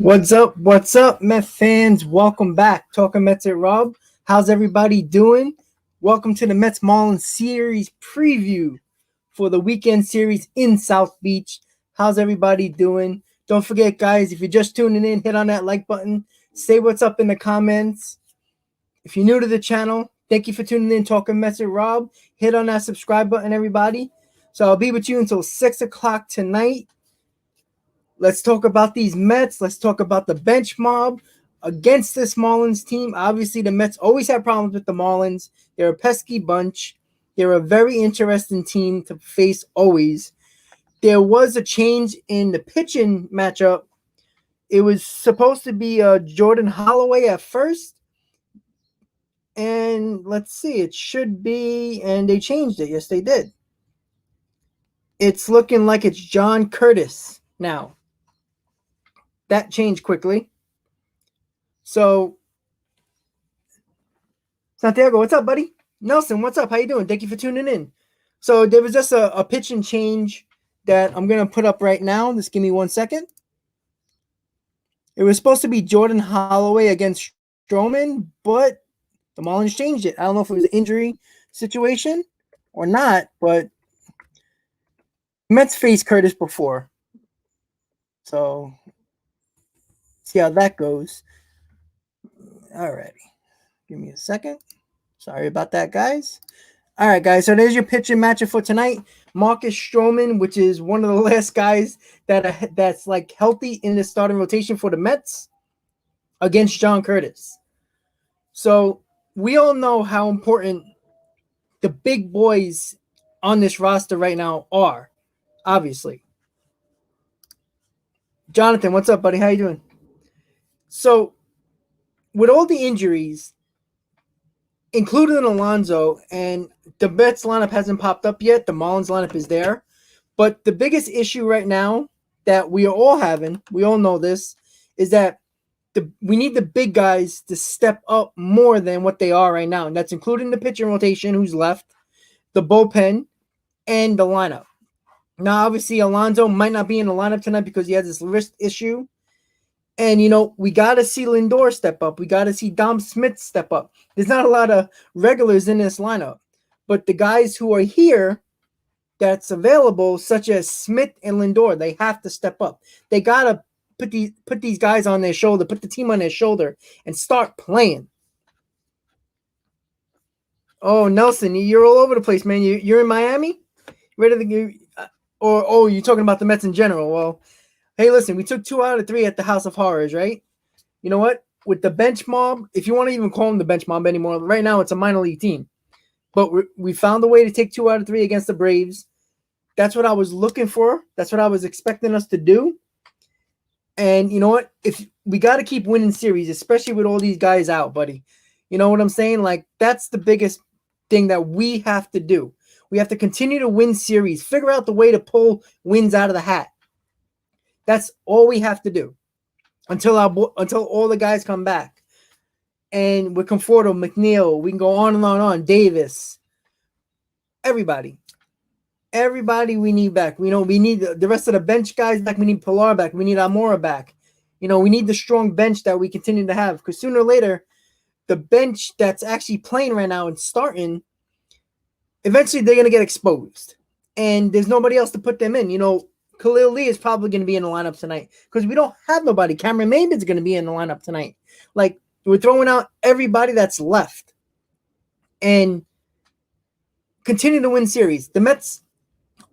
What's up? What's up, Mets fans? Welcome back. Talking Mets at Rob. How's everybody doing? Welcome to the Mets Marlins series preview for the weekend series in South Beach. How's everybody doing? Don't forget, guys, if you're just tuning in, hit on that like button. Say what's up in the comments. If you're new to the channel, thank you for tuning in. Talking Mets at Rob. Hit on that subscribe button, everybody. So I'll be with you until 6 o'clock tonight. Let's talk about these Mets. Let's talk about the bench mob against this Marlins team. Obviously, the Mets always have problems with the Marlins. They're a pesky bunch. They're a very interesting team to face always. There was a change in the pitching matchup. It was supposed to be Jordan Holloway at first. And let's see, it should be, and they changed it. Yes, they did. It's looking like it's John Curtis now. That changed quickly. So, Santiago, what's up, buddy? Nelson, what's up? How you doing? Thank you for tuning in. So there was just a pitching change that I'm going to put up right now. Just give me 1 second. It was supposed to be Jordan Holloway against Stroman, but the Marlins changed it. I don't know if it was an injury situation or not, but Mets faced Curtis before. So, see how that goes. Alrighty. Give me a second. Sorry about that, guys. All right, guys. So there's your pitching matchup for tonight. Marcus Stroman, which is one of the last guys that's like healthy in the starting rotation for the Mets, against John Curtis. So we all know how important the big boys on this roster right now are, obviously. Jonathan, what's up, buddy? How you doing? So with all the injuries, including Alonso, and the Mets lineup hasn't popped up yet. The Marlins lineup is there. But the biggest issue right now that we are all having, we all know this, is that we need the big guys to step up more than what they are right now. And that's including the pitching rotation who's left, the bullpen, and the lineup. Now, obviously, Alonso might not be in the lineup tonight because he has this wrist issue. And, we got to see Lindor step up. We got to see Dom Smith step up. There's not a lot of regulars in this lineup. But the guys who are here that's available, such as Smith and Lindor, they have to step up. They got to put these guys on their shoulder, put the team on their shoulder, and start playing. Oh, Nelson, you're all over the place, man. You're in Miami? Ready to go? You're talking about the Mets in general. Well, hey, listen, we took 2 out of 3 at the House of Horrors, right? You know what? With the bench mob, if you want to even call them the bench mob anymore, right now it's a minor league team. But we found a way to take 2 out of 3 against the Braves. That's what I was looking for. That's what I was expecting us to do. And you know what? If we got to keep winning series, especially with all these guys out, buddy. You know what I'm saying? Like, that's the biggest thing that we have to do. We have to continue to win series. Figure out the way to pull wins out of the hat. That's all we have to do until all the guys come back. And with Conforto, McNeil, we can go on and on and on. Davis, everybody we need back. We need the rest of the bench guys back. We need Pilar back. We need Amora back. We need the strong bench that we continue to have, because sooner or later, the bench that's actually playing right now and starting, eventually they're going to get exposed. And there's nobody else to put them in. Khalil Lee is probably going to be in the lineup tonight because we don't have nobody. Cameron Maybin's going to be in the lineup tonight. Like, we're throwing out everybody that's left and continue to win series. The Mets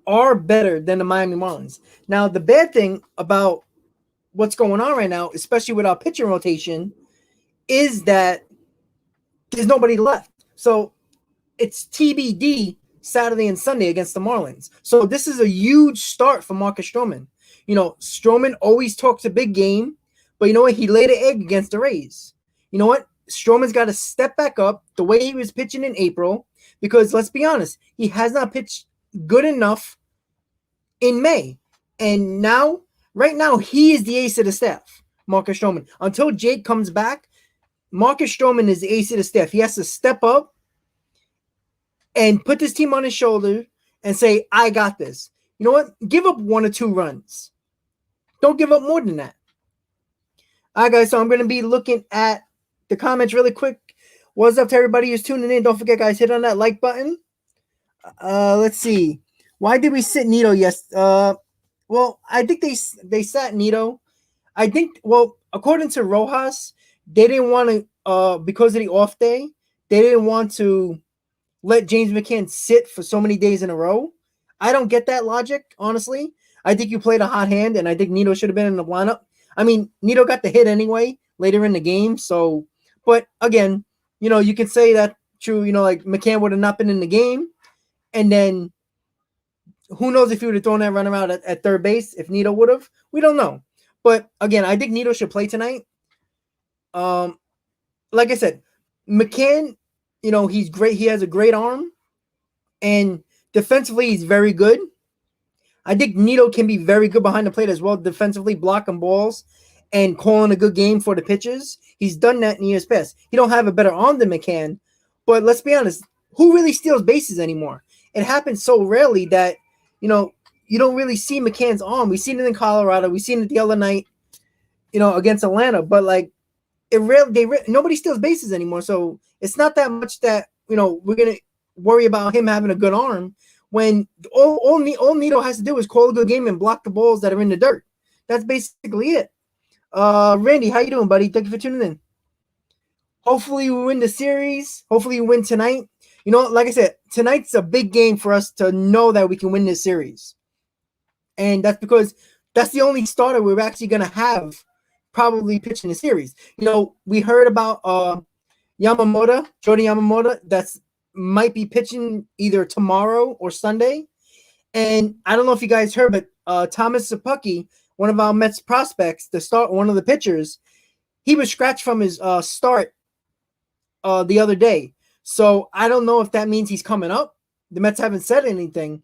are better than the Miami Marlins. Now, the bad thing about what's going on right now, especially with our pitching rotation, is that there's nobody left. So it's TBD Saturday and Sunday against the Marlins. So this is a huge start for Marcus Stroman. Stroman always talks a big game, but you know what? He laid an egg against the Rays. You know what? Stroman's got to step back up the way he was pitching in April, because let's be honest, he has not pitched good enough in May. And right now, he is the ace of the staff, Marcus Stroman. Until Jake comes back, Marcus Stroman is the ace of the staff. He has to step up and put this team on his shoulder and say, I got this. You know what? Give up 1 or 2 runs. Don't give up more than that. All right, guys. So I'm going to be looking at the comments really quick. What's up to everybody who's tuning in? Don't forget, guys, hit on that like button. Let's see. Why did we sit Nito? Yes. Well, I think they sat Nito. I think, well, according to Rojas, they didn't want to, because of the off day, they didn't want to let James McCann sit for so many days in a row. I don't get that logic, honestly. I think you played a hot hand, and I think Nito should have been in the lineup. I mean, Nito got the hit anyway later in the game. So, but again, you can say that true. Like McCann would have not been in the game, and then who knows if he would have thrown that runaround at third base if Nito would have. We don't know. But again, I think Nito should play tonight. Like I said, McCann, he's great. He has a great arm, and defensively, he's very good. I think Nito can be very good behind the plate as well, defensively, blocking balls and calling a good game for the pitches. He's done that in years past. He don't have a better arm than McCann, but let's be honest, who really steals bases anymore? It happens so rarely that, you don't really see McCann's arm. We've seen it in Colorado. We've seen it the other night, against Atlanta, but like nobody steals bases anymore. So it's not that much that, we're going to worry about him having a good arm when all Nito has to do is call a good game and block the balls that are in the dirt. That's basically it. Randy, how you doing, buddy? Thank you for tuning in. Hopefully we win the series. Hopefully we win tonight. Like I said, tonight's a big game for us to know that we can win this series. And that's because that's the only starter we're actually going to have probably pitching the series. We heard about Jordan Yamamoto, that's might be pitching either tomorrow or Sunday. And I don't know if you guys heard, but Thomas Szapucki, one of our Mets prospects, one of the pitchers, he was scratched from his start the other day. So I don't know if that means he's coming up. The Mets haven't said anything,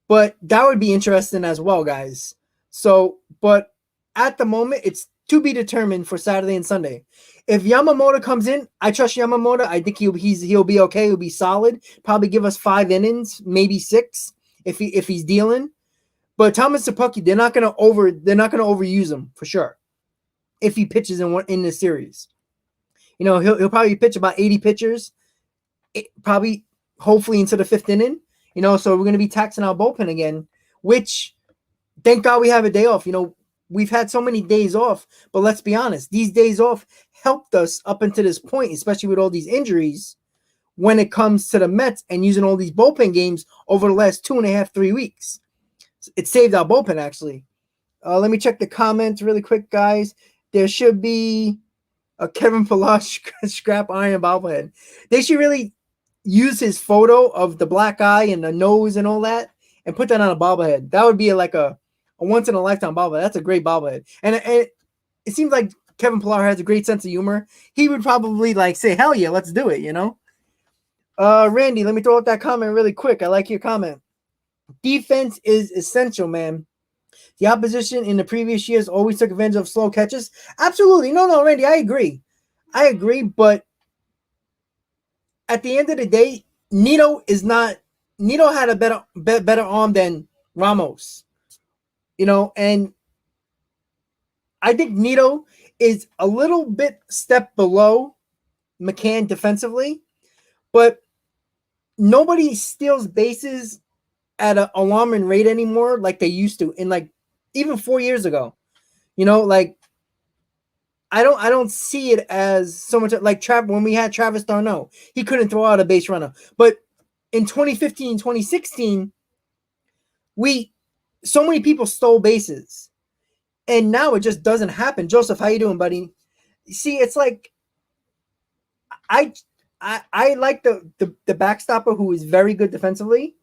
but that would be interesting as well, guys. So, but at the moment, it's to be determined for Saturday and Sunday. If Yamamoto comes in, I trust Yamamoto. I think he'll be okay. He'll be solid. Probably give us 5 innings, maybe 6 if he's dealing. But Thomas Szapucki, they're not gonna overuse him for sure. If he pitches in this series, he'll probably pitch about 80 pitchers, probably hopefully into the 5th inning. So we're gonna be taxing our bullpen again, which thank God we have a day off. We've had so many days off, but let's be honest, these days off helped us up until this point, especially with all these injuries when it comes to the Mets and using all these bullpen games over the last 2.5, 3 weeks. It saved our bullpen, actually. Let me check the comments really quick, guys. There should be a Kevin Pillar scrap iron bobblehead. They should really use his photo of the black eye and the nose and all that and put that on a bobblehead. That would be like a once-in-a-lifetime bobblehead. That's a great bobblehead. And it seems like Kevin Pillar has a great sense of humor. He would probably say, hell yeah, let's do it, Randy, let me throw out that comment really quick. I like your comment. Defense is essential, man. The opposition in the previous years always took advantage of slow catches. Absolutely. No, Randy, I agree. But at the end of the day, Nito had a better arm than Ramos. And I think Nito is a little bit step below McCann defensively, but nobody steals bases at an alarming rate anymore like they used to in even 4 years ago. I don't see it as so much like when we had Travis d'Arnaud. He couldn't throw out a base runner. But in 2015, 2016, so many people stole bases. And now it just doesn't happen. Joseph, how you doing, buddy? See, it's like I like the backstopper who is very good defensively,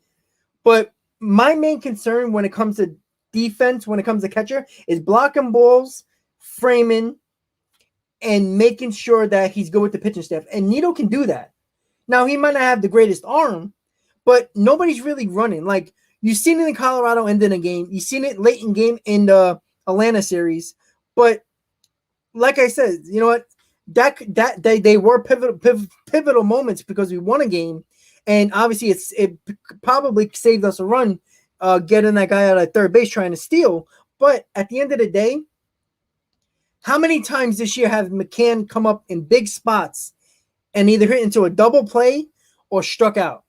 but my main concern when it comes to defense, when it comes to catcher, is blocking balls, framing, and making sure that he's good with the pitching staff. And Nito can do that. Now, he might not have the greatest arm, but nobody's really running. Like, you've seen it in Colorado end in a game. You've seen it late in game in the Atlanta series. But like I said, you know what? That they were pivotal moments because we won a game. And obviously, it probably saved us a run getting that guy out at third base trying to steal. But at the end of the day, How many times this year have McCann come up in big spots and either hit into a double play or struck out?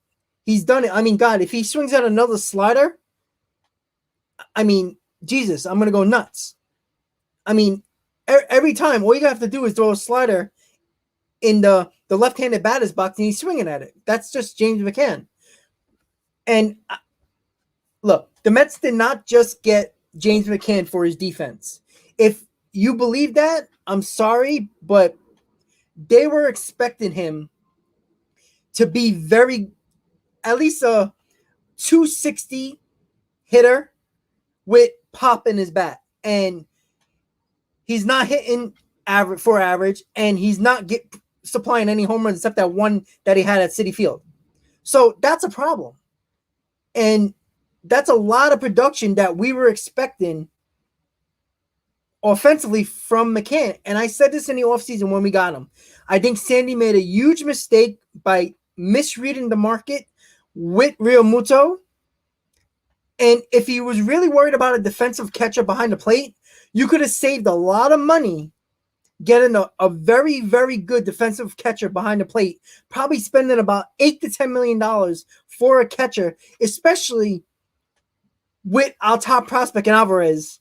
He's done it. I mean, God, if he swings out another slider, I mean, Jesus, I'm going to go nuts. I mean, every time, all you have to do is throw a slider in the left-handed batter's box and he's swinging at it. That's just James McCann. And look, the Mets did not just get James McCann for his defense. If you believe that, I'm sorry, but they were expecting him to be at least a 260 hitter with pop in his bat. And he's not hitting average, and he's not supplying any home runs except that one that he had at Citi Field. So that's a problem. And that's a lot of production that we were expecting offensively from McCann. And I said this in the offseason when we got him. I think Sandy made a huge mistake by misreading the market with Real Muto. And if he was really worried about a defensive catcher behind the plate, you could have saved a lot of money getting a very, very good defensive catcher behind the plate, probably spending about $8 to $10 million for a catcher, especially with our top prospect in Alvarez,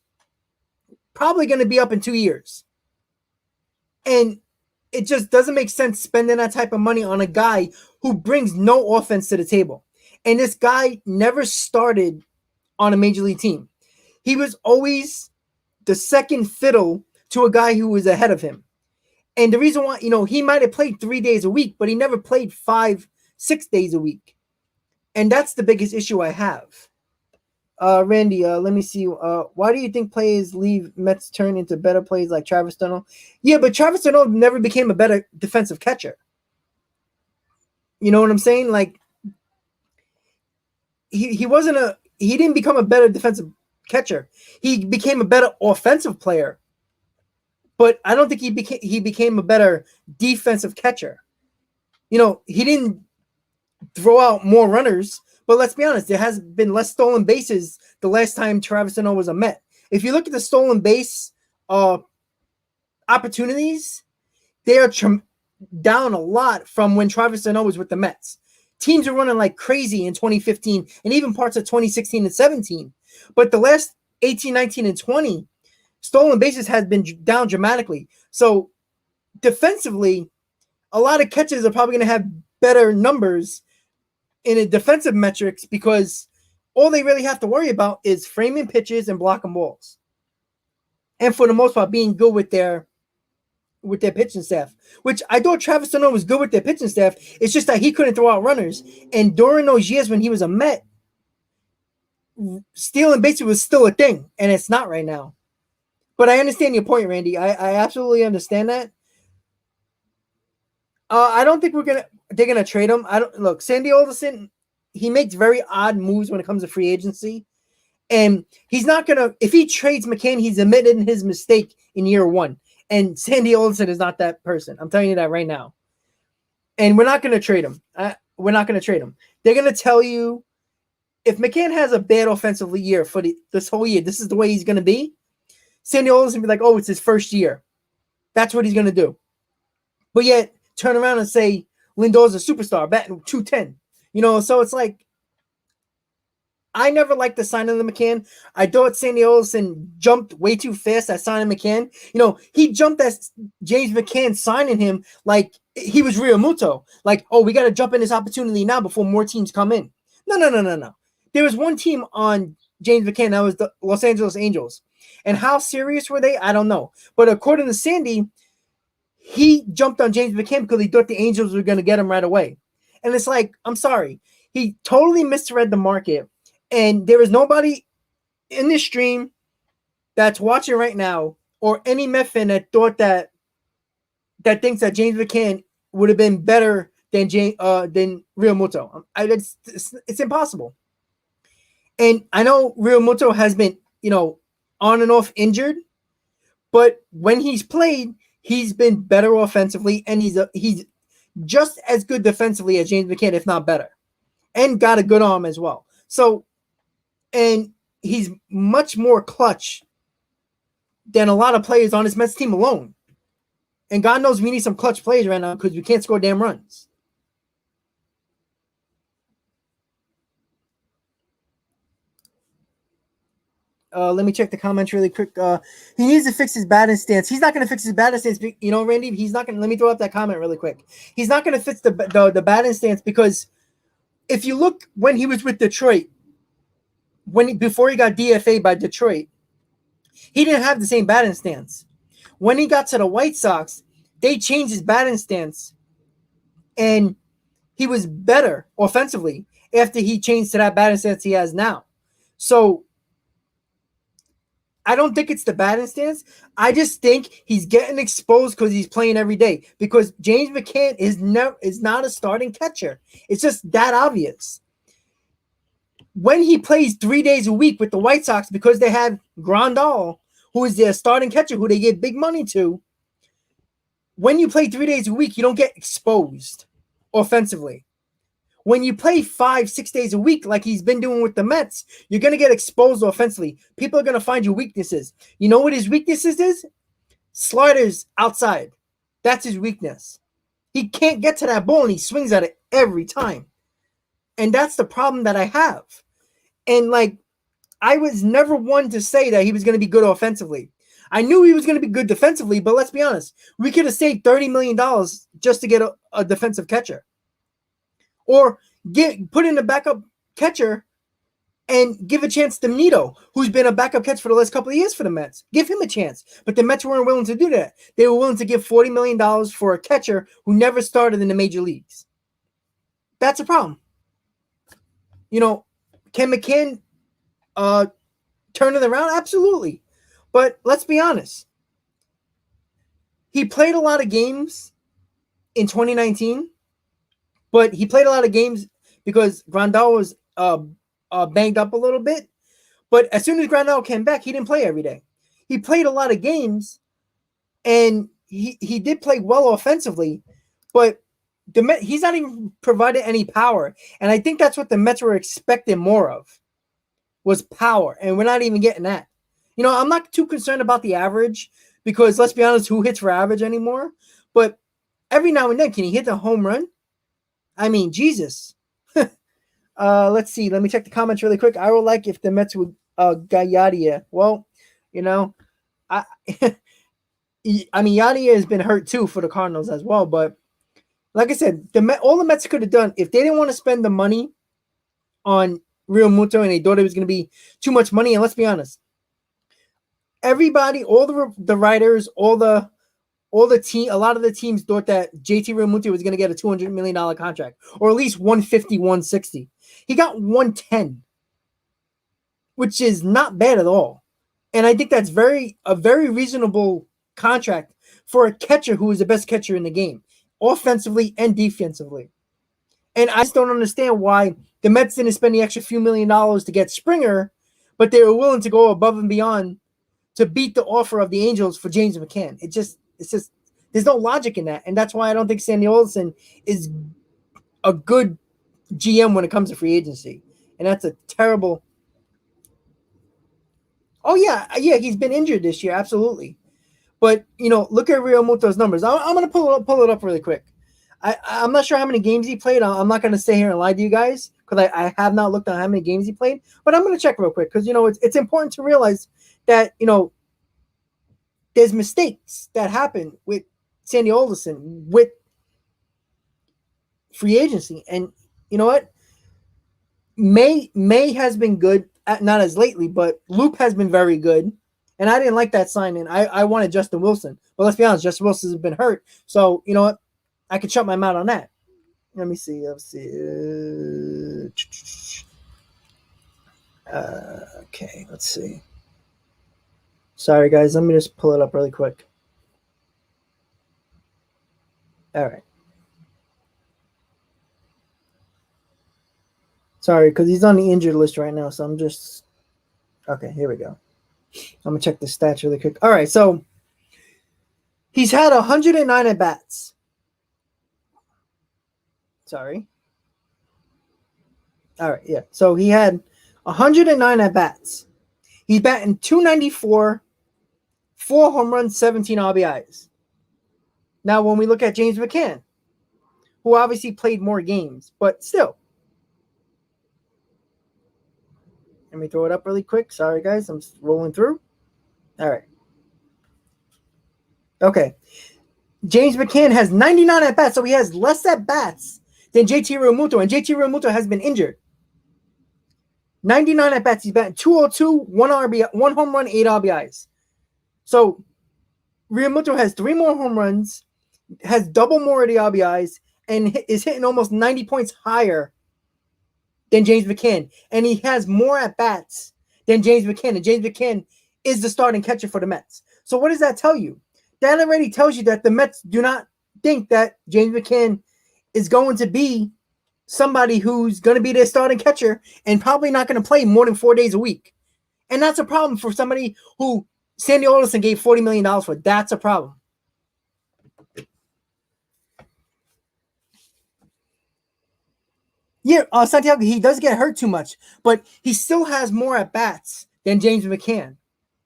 probably going to be up in 2 years. And it just doesn't make sense spending that type of money on a guy who brings no offense to the table. And this guy never started on a major league team. He was always the second fiddle to a guy who was ahead of him. And the reason why, he might have played 3 days a week, but he never played 5-6 days a week. And that's the biggest issue I have. Randy, let me see. Why do you think players leave Mets turn into better players like Travis Dunno? Yeah, but Travis Dunno never became a better defensive catcher. You know what I'm saying? Like, he didn't become a better defensive catcher. He became a better offensive player. But I don't think he became a better defensive catcher. He didn't throw out more runners. But let's be honest, there has been less stolen bases the last time Travis Dunno was a Met. If you look at the stolen base opportunities, they are down a lot from when Travis Dunno was with the Mets. Teams are running like crazy in 2015 and even parts of 2016 and 17. But the last 18, 19, and 20, stolen bases has been down dramatically. So defensively, a lot of catchers are probably going to have better numbers in a defensive metrics because all they really have to worry about is framing pitches and blocking balls. And for the most part, being good with their pitching staff, which I thought Travis Dunno was good with their pitching staff. It's just that he couldn't throw out runners. And during those years when he was a Met, stealing bases was still a thing, and it's not right now. But I understand your point, Randy. I absolutely understand that. I don't think they're gonna trade him. Look, Sandy Alderson, he makes very odd moves when it comes to free agency. And he's not gonna, if he trades McCann, he's admitted his mistake in year one. And Sandy Alderson is not that person. I'm telling you that right now. And we're not gonna trade him. We're not gonna trade him. They're gonna tell you if McCann has a bad offensive year for this whole year, this is the way he's gonna be. Sandy Alderson will be like, oh, it's his first year. That's what he's gonna do. But yet turn around and say Lindor's a superstar, batting 210. So it's like, I never liked the signing of McCann. I thought Sandy Alderson jumped way too fast at signing McCann. He jumped at James McCann signing him like he was Real Muto. Like, oh, we got to jump in this opportunity now before more teams come in. No. There was one team on James McCann. That was the Los Angeles Angels. And how serious were they? I don't know. But according to Sandy, he jumped on James McCann because he thought the Angels were going to get him right away. And it's like, I'm sorry. He totally misread the market. And there is nobody in this stream that's watching right now or any Met fan that thought that thinks that James McCann would have been better than Real Muto. It's impossible. And I know Real Muto has been, on and off injured. But when he's played, he's been better offensively, and he's just as good defensively as James McCann, if not better, and got a good arm as well. So, and he's much more clutch than a lot of players on this Mets team alone. And God knows we need some clutch plays right now because we can't score damn runs. Let me check the comments really quick. He needs to fix his batting stance. He's not going to fix his batting stance. You know, Randy, he's not going to. Let me throw up that comment really quick. He's not going to fix the batting stance because if you look when he was with Detroit, before he got DFA'd by Detroit, he didn't have the same batting stance. When he got to the White Sox, they changed his batting stance, and he was better offensively after he changed to that batting stance he has now. So I don't think it's the batting stance. I just think he's getting exposed because he's playing every day. Because James McCann is not a starting catcher. It's just that obvious. When he plays 3 days a week with the White Sox, because they have Grandal, who is their starting catcher, who they give big money to, when you play 3 days a week, you don't get exposed offensively. When you play 5-6 days a week, like he's been doing with the Mets, you're going to get exposed offensively. People are going to find your weaknesses. You know what his weaknesses is? Sliders outside. That's his weakness. He can't get to that ball, and he swings at it every time. And that's the problem that I have. And, like, I was never one to say that he was going to be good offensively. I knew he was going to be good defensively, but let's be honest. We could have saved $30 million just to get a defensive catcher. Or put in a backup catcher and give a chance to Nito, who's been a backup catcher for the last couple of years for the Mets. Give him a chance. But the Mets weren't willing to do that. They were willing to give $40 million for a catcher who never started in the major leagues. That's a problem. You know, can McCann turn it around? Absolutely. But let's be honest. He played a lot of games in 2019. But he played a lot of games because Grandal was banged up a little bit. But as soon as Grandal came back, he didn't play every day. He played a lot of games, and he did play well offensively. But he's not even provided any power. And I think that's what the Mets were expecting more of, was power. And we're not even getting that. You know, I'm not too concerned about the average because, let's be honest, who hits for average anymore? But every now and then, can he hit a home run? I mean, Jesus. Let's see. Let me check the comments really quick. I would like if the Mets would Yadia. Well, you know, I mean, Yadia has been hurt too for the Cardinals as well. But like I said, all the Mets could have done, if they didn't want to spend the money on Real Muto and they thought it was going to be too much money. And let's be honest, everybody, all the writers, a lot of the teams thought that JT Realmuto was going to get a $200 million contract, or at least 150, 160. He got 110, which is not bad at all. And I think that's a very reasonable contract for a catcher who is the best catcher in the game, offensively and defensively. And I just don't understand why the Mets didn't spend the extra few $1 million to get Springer, but they were willing to go above and beyond to beat the offer of the Angels for James McCann. It's just there's no logic in that, and that's why I don't think Sandy Alderson is a good GM when it comes to free agency, and that's a terrible. Oh yeah, he's been injured this year, absolutely, but you know, look at Real Muto's numbers. I'm gonna pull it up really quick. I'm not sure how many games he played. I'm not gonna stay here and lie to you guys because I have not looked at how many games he played, but I'm gonna check real quick because you know it's important to realize that you know there's mistakes that happen with Sandy Alderson with free agency. And you know what? May has been good, not as lately, but Loop has been very good. And I didn't like that signing. I wanted Justin Wilson. But let's be honest, Justin Wilson has been hurt. So, you know what? I can shut my mouth on that. Let me see. Okay, let's see. Sorry, guys. Let me just pull it up really quick. All right. Sorry, because he's on the injured list right now, so I'm just... Okay, here we go. I'm going to check the stats really quick. All right, so he's had 109 at-bats. Sorry. All right, yeah. So he had 109 at-bats. He's batting .294, 4 home runs, 17 RBIs. Now, when we look at James McCann, who obviously played more games, but still. Let me throw it up really quick. Sorry, guys. I'm rolling through. All right. Okay. James McCann has 99 at-bats, so he has less at-bats than JT Realmuto, and JT Realmuto has been injured. 99 at-bats. He's batting 202, 1 RBI, 1 home run, 8 RBIs. So Realmuto has 3 more home runs, has double more of the RBIs, and is hitting almost 90 points higher than James McCann. And he has more at-bats than James McCann. And James McCann is the starting catcher for the Mets. So what does that tell you? That already tells you that the Mets do not think that James McCann is going to be somebody who's going to be their starting catcher and probably not going to play more than 4 days a week. And that's a problem for somebody who Sandy Alderson gave $40 million for. That's a problem. Yeah, Santiago, he does get hurt too much, but he still has more at-bats than James McCann.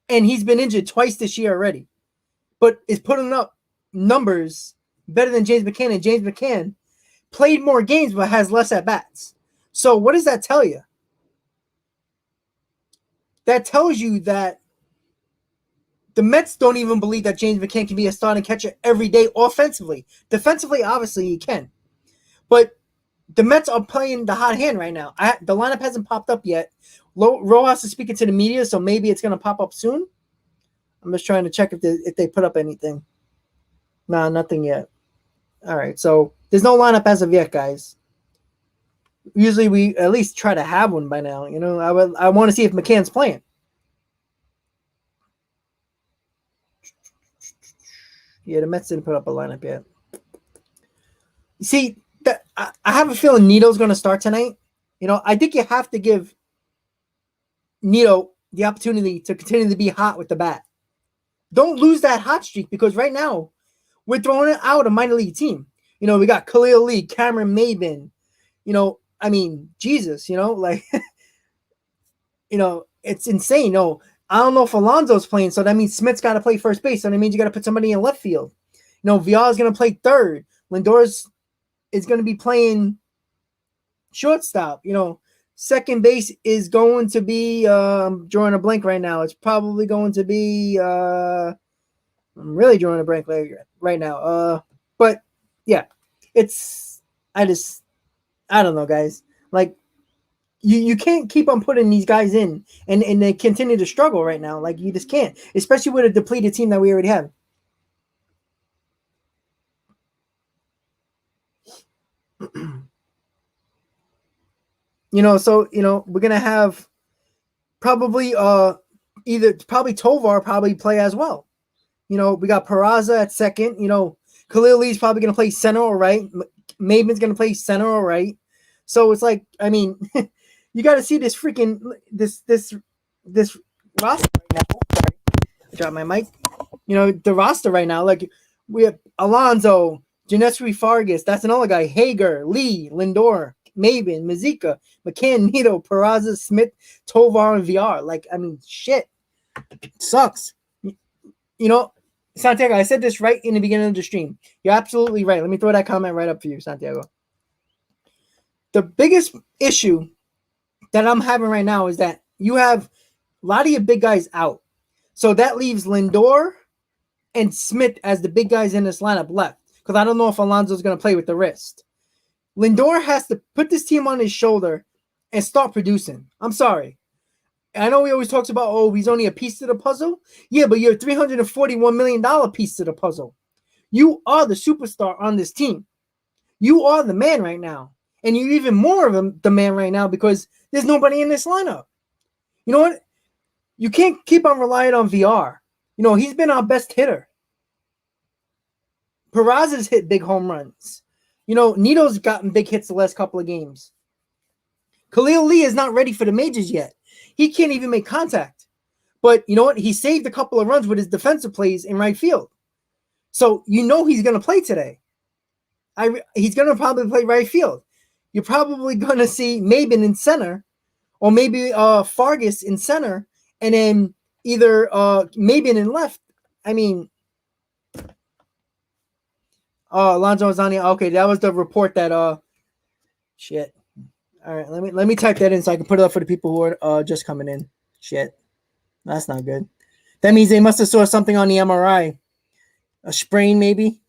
And he's been injured twice this year already. But is putting up numbers better than James McCann, and James McCann played more games but has less at-bats. So what does that tell you? That tells you that the Mets don't even believe that James McCann can be a starting catcher every day offensively. Defensively, obviously, he can. But the Mets are playing the hot hand right now. The lineup hasn't popped up yet. Rojas is speaking to the media, so maybe it's going to pop up soon. I'm just trying to check if they put up anything. Nah, nothing yet. All right, so there's no lineup as of yet, guys. Usually we at least try to have one by now. You know, I want to see if McCann's playing. Yeah, the Mets didn't put up a lineup yet. You see, I have a feeling Nito's going to start tonight. You know, I think you have to give Nito the opportunity to continue to be hot with the bat. Don't lose that hot streak, because right now we're throwing out a minor league team. You know, we got Khalil Lee, Cameron Maybin. You know, I mean, Jesus, you know, like, you know, it's insane. No, I don't know if Alonso's playing, so that means Smith's got to play first base. So that means you got to put somebody in left field. You know, Villar's going to play third. Lindor's is going to be playing shortstop. You know, second base is going to be, I'm drawing a blank right now. It's probably going to be, I'm really drawing a blank right now. But yeah, I don't know, guys. Like, you can't keep on putting these guys in and they continue to struggle right now. Like, you just can't, especially with a depleted team that we already have. You know, so, you know, we're going to have probably Tovar probably play as well. You know, we got Peraza at second. You know, Khalil Lee's probably going to play center or right. Maybin's going to play center or right. So it's like, I mean, you got to see this freaking this roster right now. Sorry, I dropped my mic. You know, the roster right now, like, we have Alonso, Janesri Fargas, that's another guy, Hager, Lee, Lindor, Maybin, Mazika, McCann, Nito, Peraza, Smith, Tovar, and VR. Like, I mean, shit. It sucks. You know, Santiago, I said this right in the beginning of the stream. You're absolutely right. Let me throw that comment right up for you, Santiago. The biggest issue that I'm having right now is that you have a lot of your big guys out. So that leaves Lindor and Smith as the big guys in this lineup left, because I don't know if Alonso's going to play with the wrist. Lindor has to put this team on his shoulder and start producing. I'm sorry. I know he always talks about, oh, he's only a piece to the puzzle. Yeah, but you're a $341 million piece to the puzzle. You are the superstar on this team. You are the man right now. And you're even more of the man right now because there's nobody in this lineup. You know what? You can't keep on relying on VR. You know, he's been our best hitter. Peraza's hit big home runs. You know, Nito's gotten big hits the last couple of games. Khalil Lee is not ready for the majors yet. He can't even make contact. But you know what? He saved a couple of runs with his defensive plays in right field. So you know he's going to play today. He's going to probably play right field. You're probably going to see Maybin in center, or maybe Fargas in center, and then either Maybin in left I mean, Alonso Ozani. Okay, that was the report that shit. All right, let me type that in so I can put it up for the people who are just coming in. Shit, that's not good. That means they must have saw something on the MRI, a sprain maybe.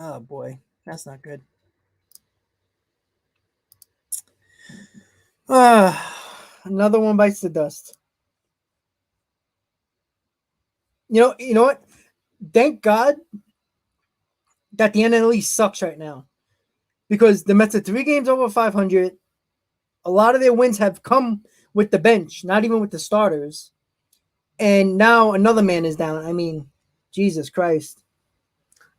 Oh boy, that's not good. Another one bites the dust. You know what? Thank God that the NL East sucks right now because the Mets are 3 games over 500. A lot of their wins have come with the bench, not even with the starters. And now another man is down. I mean, Jesus Christ.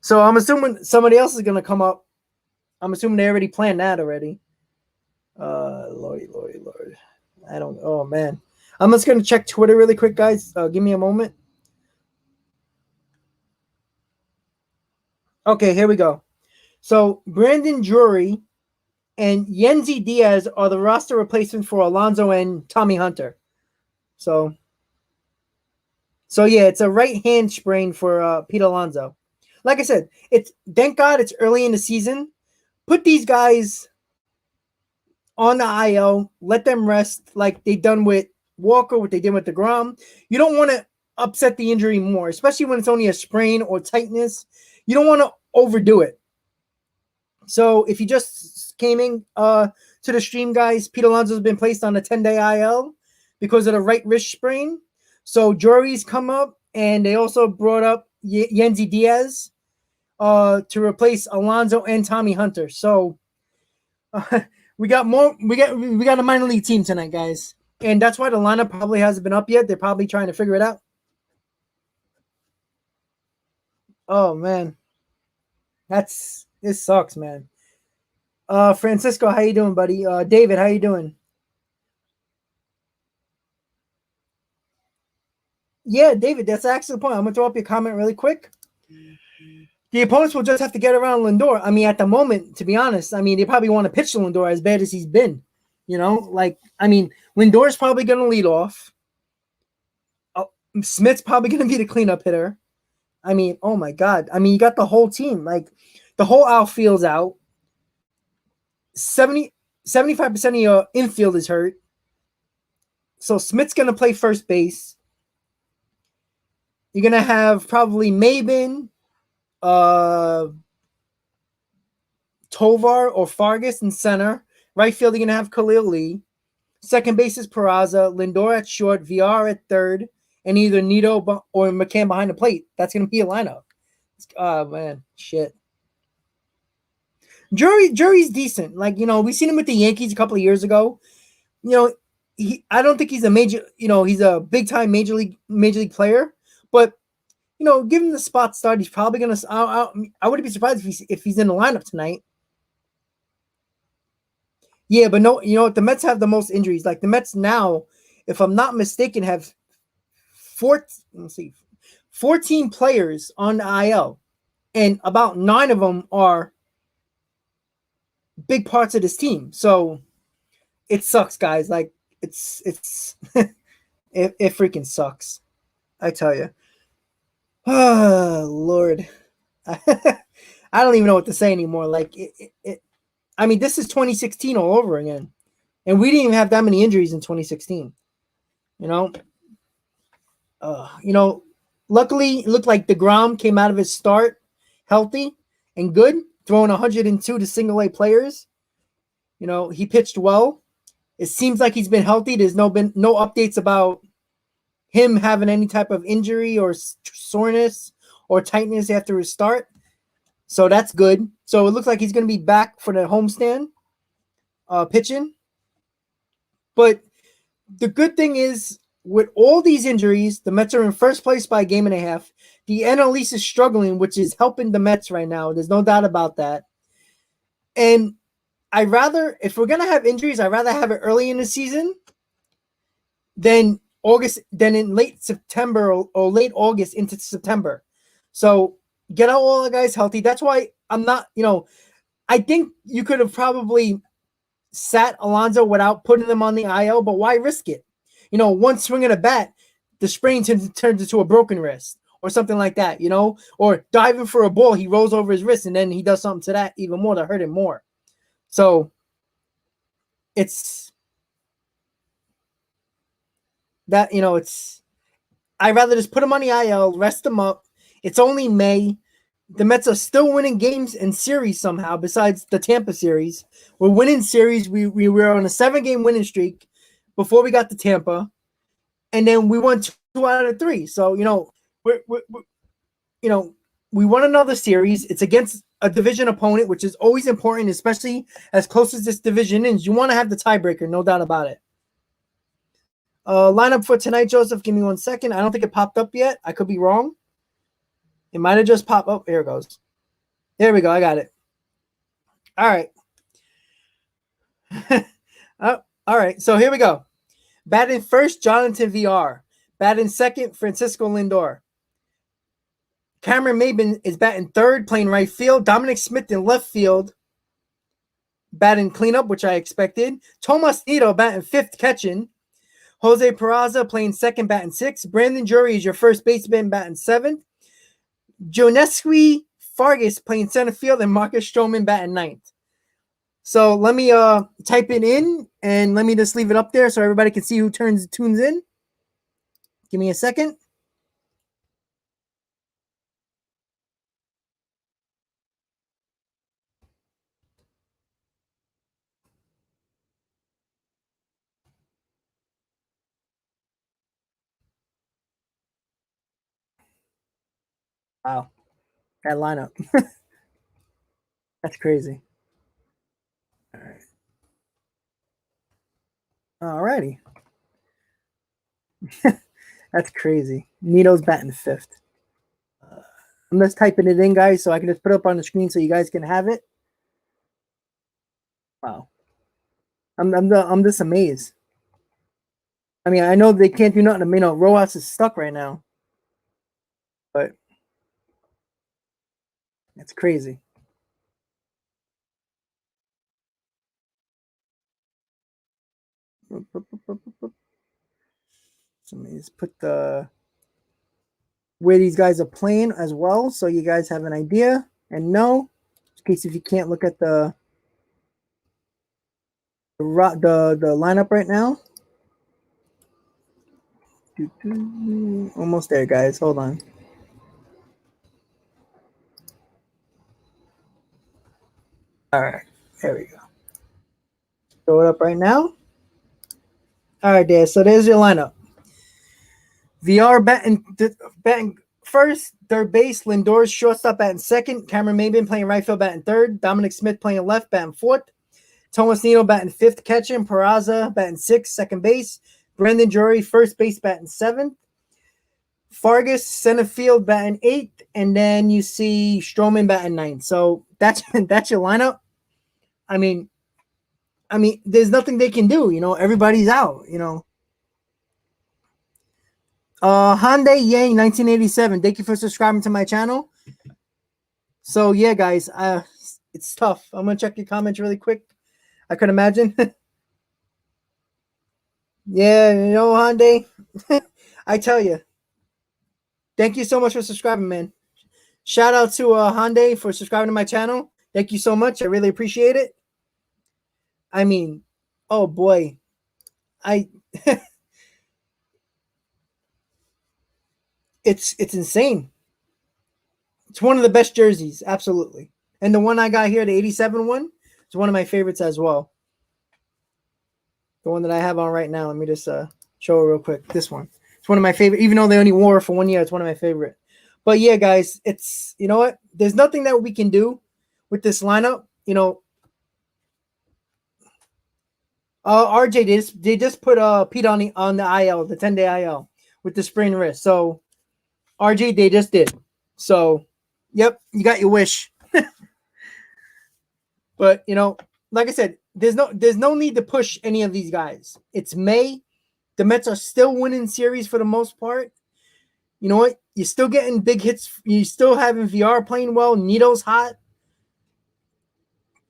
So I'm assuming somebody else is going to come up. I'm assuming they already planned that already. Lordy. I don't. Oh man, I'm just going to check Twitter really quick, guys. Give me a moment. Okay, here we go. So Brandon Drury and Yenzi Diaz are the roster replacements for Alonso and Tommy Hunter. So yeah, it's a right hand sprain for Pete Alonso. Like I said, it's thank God it's early in the season. Put these guys on the IL, let them rest like they done with Walker, what they did with DeGrom. You don't want to upset the injury more, especially when it's only a sprain or tightness. You don't want to overdo it. So if you just came in to the stream, guys, Pete Alonso has been placed on a 10-day IL because of the right wrist sprain. So Jory's come up, and they also brought up Yenzi Diaz to replace Alonso and Tommy Hunter. So we got a minor league team tonight, guys, and that's why the lineup probably hasn't been up yet. They're probably trying to figure it out. Oh man, this sucks, man. Francisco, how you doing, buddy? David, how you doing? Yeah, David, that's actually the point. I'm gonna throw up your comment really quick. The opponents will just have to get around Lindor. I mean, at the moment, to be honest, I mean, they probably want to pitch to Lindor as bad as he's been. I mean, Lindor's probably going to lead off. Smith's probably going to be the cleanup hitter. I mean, oh my God. I mean, you got the whole team. Like, the whole outfield's out. 75% of your infield is hurt. So Smith's going to play first base. You're going to have probably Maben, Tovar or Fargas in center. Right field, you're going to have Khalil Lee. Second base is Peraza. Lindor at short. VR at third. And either Nito or McCann behind the plate. That's going to be a lineup. Oh, man. Shit. Jury's decent. Like, we seen him with the Yankees a couple of years ago. I don't think he's a major, he's a big-time major league player. But, give him the spot start. He's probably going to – I wouldn't be surprised if he's in the lineup tonight. Yeah, but no, the Mets have the most injuries. Like the Mets now, if I'm not mistaken, have 14 players on the IL, and about 9 of them are big parts of this team. So it sucks, guys. Like it's it freaking sucks. I tell you. Oh Lord, I don't even know what to say anymore. Like I mean, this is 2016 all over again. And we didn't even have that many injuries in 2016. Luckily, it looked like DeGrom came out of his start healthy and good, throwing 102 to single-A players. He pitched well. It seems like he's been healthy. There's been no updates about him having any type of injury or soreness or tightness after his start. So that's good. So it looks like he's going to be back for the homestand pitching. But the good thing is, with all these injuries, the Mets are in first place by a game and a half. The NL East is struggling, which is helping the Mets right now. There's no doubt about that. And if we're going to have injuries, I'd rather have it early in the season than August, then in late September or late August into September. So get out all the guys healthy. That's why I'm not, I think you could have probably sat Alonso without putting them on the IL, but why risk it? One swing of a bat, the sprain turns into a broken wrist or something like that, or diving for a ball, he rolls over his wrist and then he does something to that even more to hurt him more. So it's that, I'd rather just put him on the IL, rest him up. It's only May. The Mets are still winning games and series somehow, besides the Tampa series. We're winning series. We were on a 7-game winning streak before we got to Tampa. And then we won 2 out of 3. So, we won another series. It's against a division opponent, which is always important, especially as close as this division is. You want to have the tiebreaker, no doubt about it. Lineup for tonight, Joseph. Give me 1 second. I don't think it popped up yet. I could be wrong. It might have just popped up. Here it goes. There we go. I got it. All right. All right. So here we go. Batting first, Jonathan VR. Batting second, Francisco Lindor. Cameron Maybin is batting third, playing right field. Dominic Smith in left field, batting cleanup, which I expected. Tomas Nido batting fifth, catching. Jose Peraza playing second, batting sixth. Brandon Drury is your first baseman, batting seventh. Jonesky Fargas playing center field, and Marcus Stroman batting ninth. So let me type it in, and let me just leave it up there so everybody can see who tunes in. Give me a second. Wow, that lineup. That's crazy. All right. Alrighty. That's crazy. Nito's batting fifth. I'm just typing it in, guys, so I can just put it up on the screen so you guys can have it. Wow. I'm just amazed. I mean, I know they can't do nothing. Rojas is stuck right now. But it's crazy. So let me just put the where these guys are playing as well, so you guys have an idea and know. In case if you can't look at the lineup right now. Almost there, guys. Hold on. All right, there we go. Throw it up right now. All right, there. So there's your lineup. VR batting first, third base. Lindor's shortstop batting second. Cameron Maybin playing right field batting third. Dominic Smith playing left batting fourth. Tomas Nido batting fifth, catching. Peraza batting sixth, second base. Brandon Drury first base batting seventh. Fargas center field batting eighth, and then you see Stroman batting ninth. So that's your lineup. I mean, there's nothing they can do. Everybody's out. Hyundai Yang 1987. Thank you for subscribing to my channel. So yeah, guys, it's tough. I'm gonna check your comments really quick. I could imagine. Yeah, Hyundai. I tell you. Thank you so much for subscribing, man. Shout out to Hyundai for subscribing to my channel. Thank you so much. I really appreciate it. I mean, oh boy. It's insane. It's one of the best jerseys, absolutely. And the one I got here, the 87 one, is one of my favorites as well. The one that I have on right now. Let me just show it real quick. This one. It's one of my favorite. Even though they only wore it for 1 year, it's one of my favorite. But yeah, guys, it's, you know what? There's nothing that we can do with this lineup. RJ, they just put Pete on the IL, the 10-day IL with the sprained wrist. So RJ, they just did. So, yep, you got your wish. But like I said, there's no need to push any of these guys. It's May. The Mets are still winning series for the most part. You know what? You're still getting big hits. You're still having VR playing well. Nito's hot.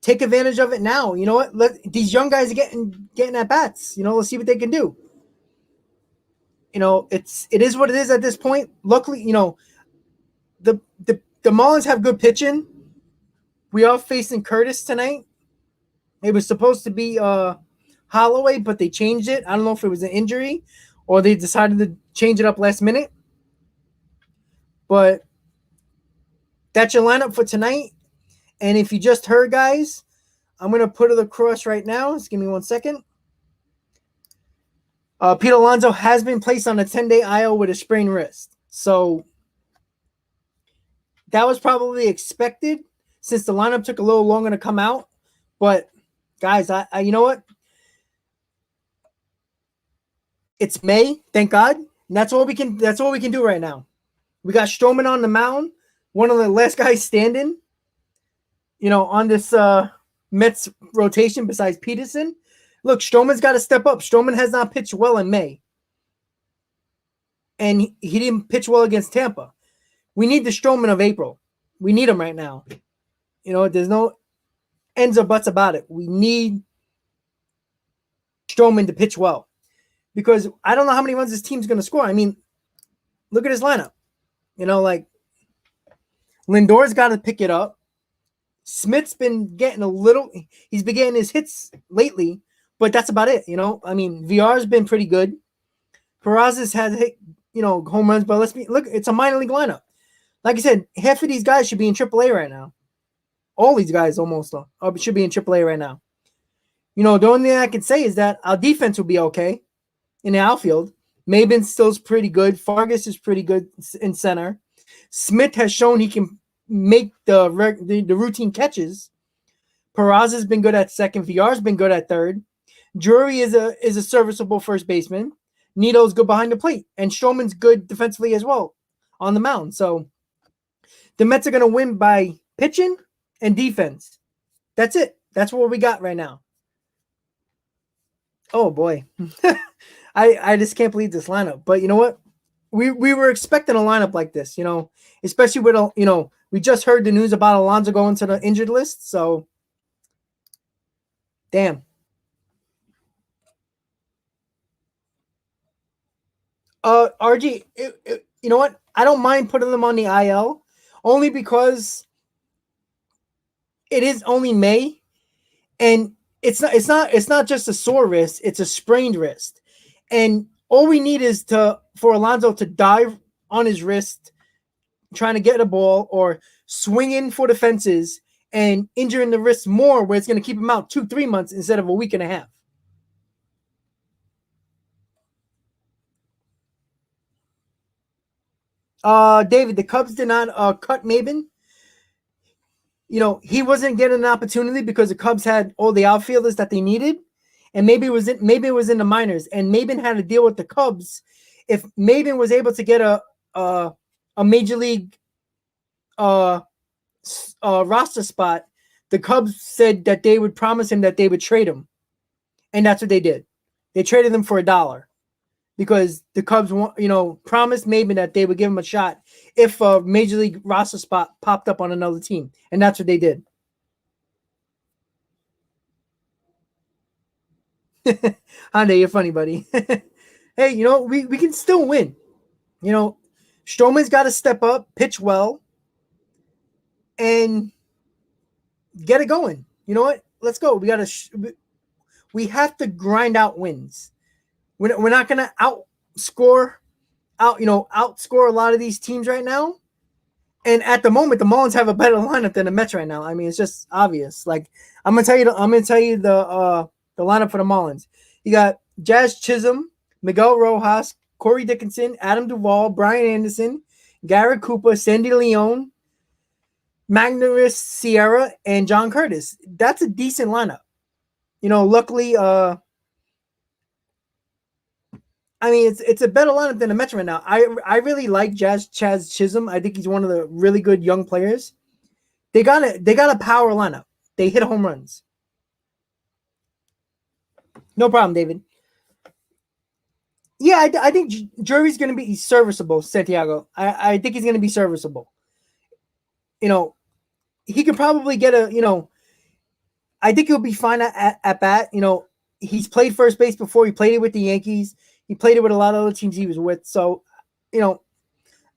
Take advantage of it now. You know what? These young guys are getting at bats. You know, let's see what they can do. You know, it is what it is at this point. Luckily, you know, the Marlins have good pitching. We are facing Curtis tonight. It was supposed to be Holloway, but they changed it. I don't know if it was an injury or they decided to change it up last minute. But that's your lineup for tonight. And if you just heard, guys, I'm going to put it across right now. Just give me 1 second. Pete Alonso has been placed on a 10-day IL with a sprained wrist. So that was probably expected since the lineup took a little longer to come out. But guys, I you know what? It's May, thank God. And that's all we can do right now. We got Stroman on the mound, one of the last guys standing, you know, on this Mets rotation besides Peterson. Look, Stroman's got to step up. Stroman has not pitched well in May. And he didn't pitch well against Tampa. We need the Stroman of April. We need him right now. You know, there's no ends or buts about it. We need Stroman to pitch well. Because I don't know how many runs this team's going to score. I mean, look at his lineup. You know, like, Lindor's got to pick it up. Smith's been getting he's been getting his hits lately, but that's about it, you know? I mean, VR's been pretty good. Peraza's has hit, you know, home runs, but look, it's a minor league lineup. Like I said, half of these guys should be in AAA right now. All these guys almost should be in AAA right now. You know, the only thing I can say is that our defense will be okay in the outfield. Maben still's pretty good. Fargas is pretty good in center. Smith has shown he can make the routine catches. Peraza's been good at second. VR's been good at third. Drury is a serviceable first baseman. Nito's good behind the plate. And Stroman's good defensively as well on the mound. So the Mets are going to win by pitching and defense. That's it. That's what we got right now. Oh, boy. I just can't believe this lineup. But you know what? We were expecting a lineup like this, you know, especially with, you know, we just heard the news about Alonso going to the injured list. So, damn. RG, you know what? I don't mind putting them on the IL only because it is only May, and it's not just a sore wrist; it's a sprained wrist, and all we need is for Alonso to dive on his wrist, trying to get a ball or swinging for the fences and injuring the wrist more, where it's going to keep him out 2-3 months instead of a week and a half. David, the Cubs did not cut Maben. You know, he wasn't getting an opportunity because the Cubs had all the outfielders that they needed, and maybe it was in the minors, and Maben had to deal with the Cubs. If Maben was able to get a major league roster spot, the Cubs said that they would promise him that they would trade him, and that's what they did. They traded him for $1 because the Cubs, you know, promised Maben that they would give him a shot if a major league roster spot popped up on another team, and that's what they did. Hyundai, you're funny, buddy. Hey, you know, we can still win. You know, Stroman's got to step up, pitch well, and get it going. You know what? Let's go. We have to grind out wins. We're not going to outscore a lot of these teams right now. And at the moment, the Marlins have a better lineup than the Mets right now. I mean, it's just obvious. Like, I'm gonna tell you the lineup for the Marlins. You got Jazz Chisholm, Miguel Rojas, Corey Dickinson, Adam Duvall, Brian Anderson, Garrett Cooper, Sandy Leone, Magnus Sierra, and John Curtis. That's a decent lineup. You know, luckily, I mean, it's a better lineup than the Mets right now. I really like Chaz Chisholm. I think he's one of the really good young players. They got a power lineup. They hit home runs. No problem, David. Yeah, I think Jury's going to be serviceable, Santiago. I think he's going to be serviceable. You know, he could probably get a, I think he'll be fine at bat. He's played first base before. He played it with the Yankees. He played it with a lot of other teams he was with. So, you know,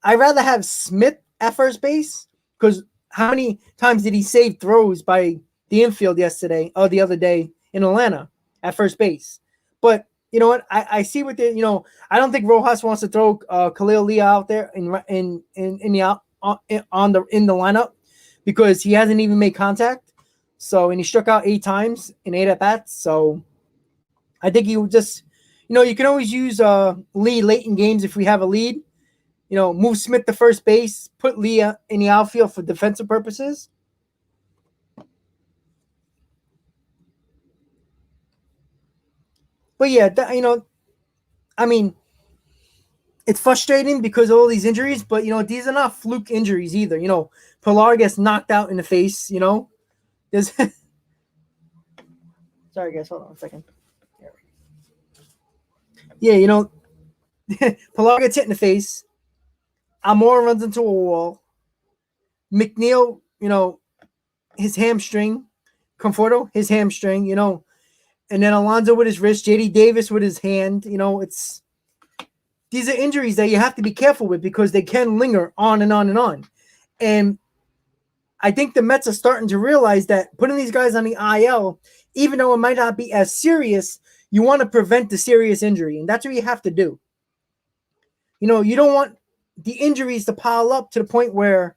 I'd rather have Smith at first base because how many times did he save throws by the infield yesterday or the other day in Atlanta at first base? But you know what? I see what they. I don't think Rojas wants to throw Khalil Lee out there in the out on the in the lineup because he hasn't even made contact. So and he struck out 8 times in 8 at bats. So I think he would just, you can always use Lee late in games if we have a lead. Move Smith to first base, put Lee in the outfield for defensive purposes. But yeah, I mean, it's frustrating because of all these injuries, but these are not fluke injuries either. Pilar gets knocked out in the face. There's sorry guys, hold on a second. Yeah, Pilar gets hit in the face. Amor runs into a wall. McNeil, his hamstring. Conforto, his hamstring. And then Alonso with his wrist. JD Davis with his hand. These are injuries that you have to be careful with because they can linger on and on and on. And I think the Mets are starting to realize that putting these guys on the IL, even though it might not be as serious, you want to prevent the serious injury. And that's what you have to do. You don't want the injuries to pile up to the point where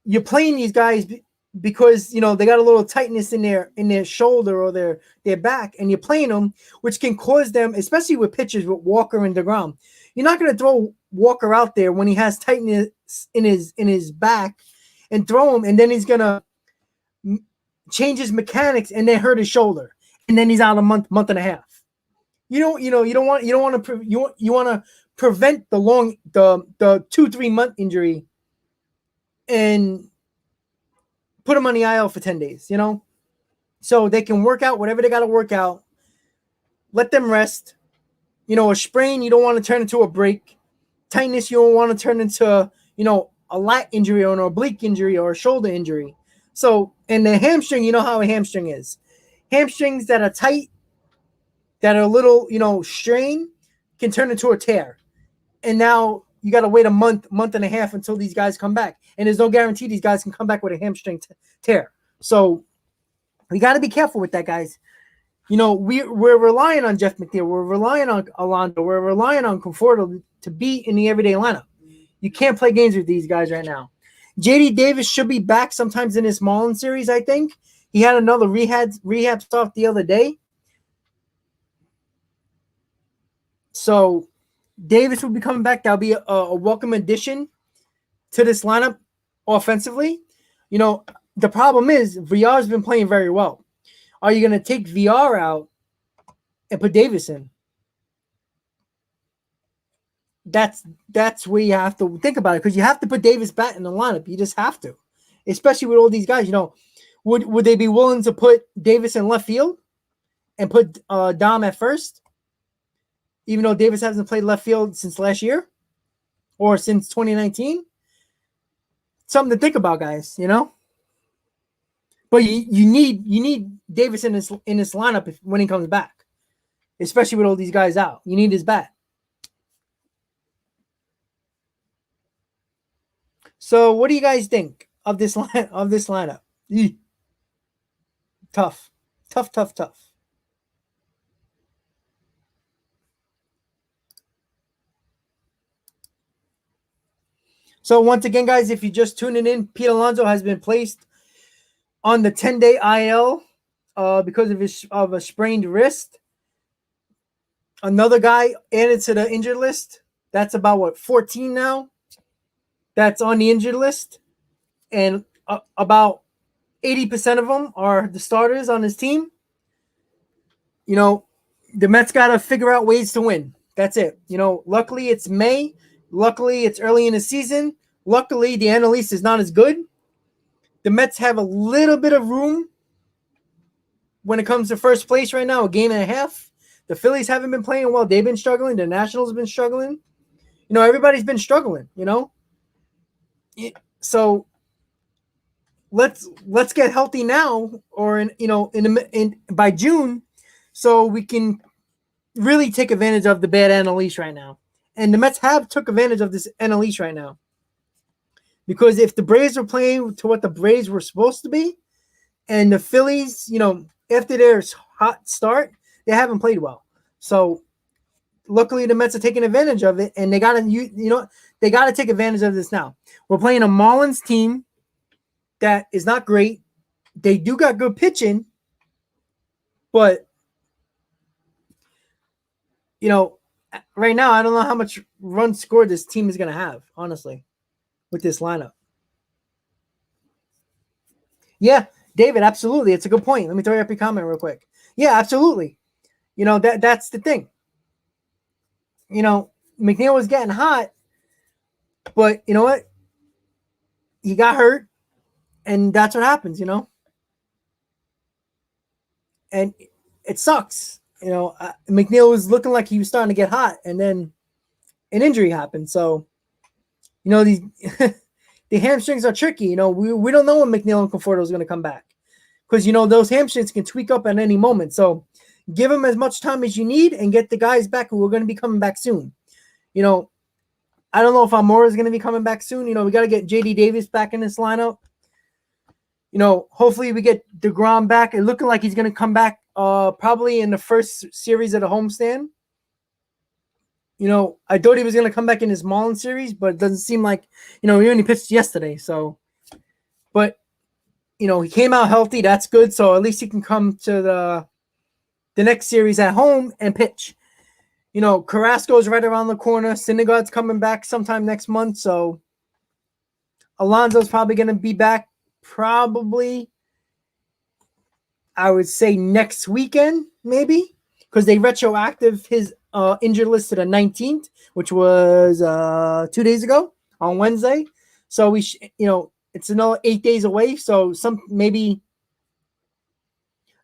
you're playing these guys because they got a little tightness in their shoulder or their back, and you're playing them, which can cause them, especially with pitchers with Walker and DeGrom. You're not going to throw Walker out there when he has tightness in his back and throw him, and then he's going to change his mechanics and then hurt his shoulder, and then he's out a month and a half. You don't want to prevent the 2-3 month injury and put them on the IL for 10 days, so they can work out whatever they got to work out. Let them rest. A sprain, you don't want to turn into a break. Tightness, you don't want to turn into, a lat injury or an oblique injury or a shoulder injury. So, and the hamstring, you know how a hamstring is. Hamstrings that are tight, that are a little, strain, can turn into a tear. And now you got to wait a month and a half until these guys come back. And there's no guarantee these guys can come back with a hamstring tear. So we got to be careful with that, guys. We're relying on Jeff McNeil. We're relying on Alonso. We're relying on Conforto to be in the everyday lineup. You can't play games with these guys right now. JD Davis should be back sometimes in this Marlins series, I think. He had another rehab stuff the other day. So Davis will be coming back. That'll be a welcome addition to this lineup offensively. The problem is VR's been playing very well. Are you going to take VR out and put Davis in? That's where you have to think about it because you have to put Davis back in the lineup. You just have to, especially with all these guys. Would they be willing to put Davis in left field and put Dom at first? Even though Davis hasn't played left field since last year or since 2019. Something to think about, guys, But you need Davis in this lineup when he comes back, especially with all these guys out. You need his bat. So what do you guys think of this lineup? Tough. So once again, guys, if you're just tuning in, Pete Alonso has been placed on the 10-day IL because of a sprained wrist. Another guy added to the injured list. That's about 14 now. That's on the injured list, and about 80% of them are the starters on his team. The Mets got to figure out ways to win. That's it. Luckily it's May. Luckily it's early in the season. Luckily the NL East is not as good. The Mets have a little bit of room when it comes to first place right now, a game and a half. The Phillies haven't been playing well. They've been struggling. The Nationals have been struggling. Everybody's been struggling. So let's get healthy now, or in by June, so we can really take advantage of the bad NL East right now. And the Mets have took advantage of this NL East right now. Because if the Braves were playing to what the Braves were supposed to be, and the Phillies, after their hot start, they haven't played well. So luckily the Mets are taking advantage of it, and they gotta take advantage of this now. We're playing a Marlins team that is not great. They do got good pitching, but right now I don't know how much run score this team is gonna have, honestly, with this lineup. Yeah, David, absolutely. It's a good point. Let me throw you up your comment real quick. Yeah, absolutely. That's the thing. McNeil was getting hot, but you know what? He got hurt, and that's what happens, And it sucks. McNeil was looking like he was starting to get hot, and then an injury happened. So, these the hamstrings are tricky. We don't know when McNeil and Conforto is going to come back, because those hamstrings can tweak up at any moment. So, give them as much time as you need, and get the guys back who are going to be coming back soon. I don't know if Almora is going to be coming back soon. We got to get JD Davis back in this lineup. Hopefully we get DeGrom back. It looking like he's going to come back probably in the first series of the homestand. I thought he was going to come back in his Marlins series, but it doesn't seem like, he only pitched yesterday. So, but, he came out healthy. That's good. So at least he can come to the next series at home and pitch. Carrasco's right around the corner. Syndergaard's coming back sometime next month. So Alonso's probably going to be back probably, I would say, next weekend, maybe, because they retroactive his injured list to the 19th, which was 2 days ago on Wednesday. So it's another 8 days away. So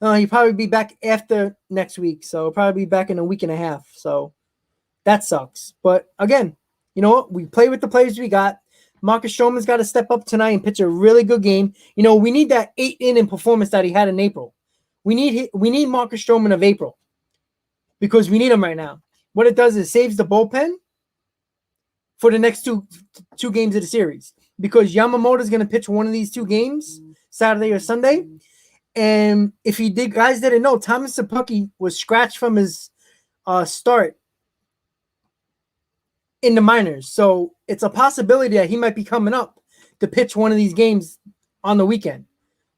he'll probably be back after next week. So probably be back in a week and a half. So that sucks. But again, you know what? We play with the players we got. Marcus Stroman's got to step up tonight and pitch a really good game. We need that 8-inning performance that he had in April. We need Marcus Stroman of April, because we need him right now. What it does is saves the bullpen for the next two games of the series, because Yamamoto is going to pitch one of these two games, Saturday or Sunday. And if guys didn't know, Thomas Szapucki was scratched from his start in the minors. So it's a possibility that he might be coming up to pitch one of these games on the weekend.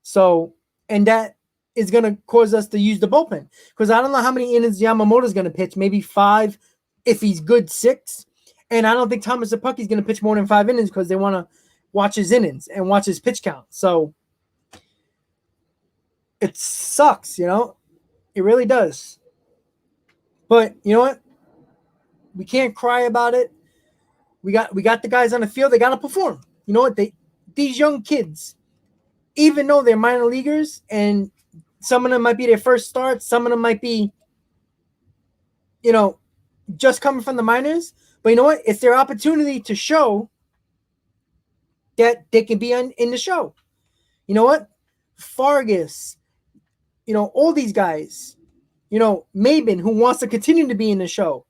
So, and that is going to cause us to use the bullpen, because I don't know how many innings Yamamoto is going to pitch, maybe 5, if he's good 6. And I don't think Thomas Szapucki is going to pitch more than 5 innings, because they want to watch his innings and watch his pitch count. So it sucks, it really does. But you know what? We can't cry about it. We got the guys on the field. They got to perform. You know what? These young kids, even though they're minor leaguers, and some of them might be their first start, some of them might be, just coming from the minors. But you know what? It's their opportunity to show that they can be in the show. You know what? Fargus, all these guys, Maben, who wants to continue to be in the show,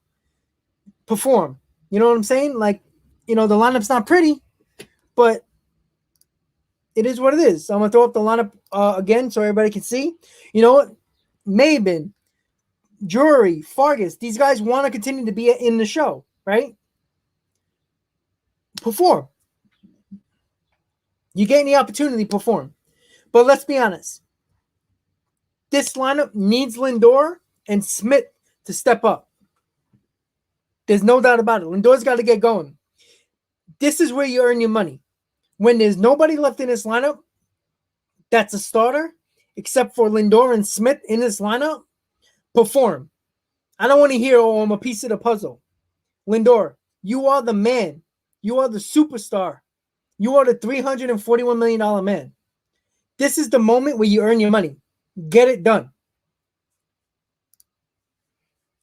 perform. You know what I'm saying? Like, the lineup's not pretty, but it is what it is. I'm going to throw up the lineup again so everybody can see. You know what? Maben, Drury, Fargus, these guys want to continue to be in the show, right? Perform. You get any opportunity, perform. But let's be honest. This lineup needs Lindor and Smith to step up. There's no doubt about it. Lindor's got to get going. This is where you earn your money. When there's nobody left in this lineup that's a starter, except for Lindor and Smith in this lineup, perform. I don't want to hear, I'm a piece of the puzzle. Lindor, you are the man. You are the superstar. You are the $341 million man. This is the moment where you earn your money. Get it done.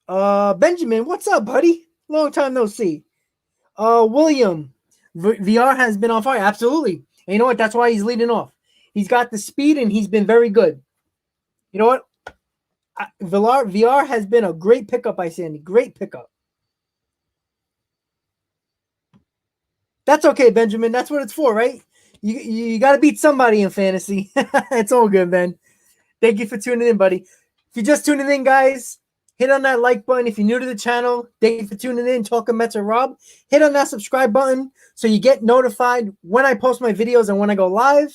Benjamin, what's up, buddy? Long time no see. William, VR has been on fire. Absolutely. And you know what? That's why he's leading off. He's got the speed and he's been very good. You know what? VR has been a great pickup by Sandy. Great pickup. That's okay, Benjamin. That's what it's for, right? You got to beat somebody in fantasy. It's all good, man. Thank you for tuning in, buddy. If you're just tuning in, guys, hit on that like button. If you're new to the channel, thank you for tuning in. Talking Mets or Rob. Hit on that subscribe button so you get notified when I post my videos and when I go live.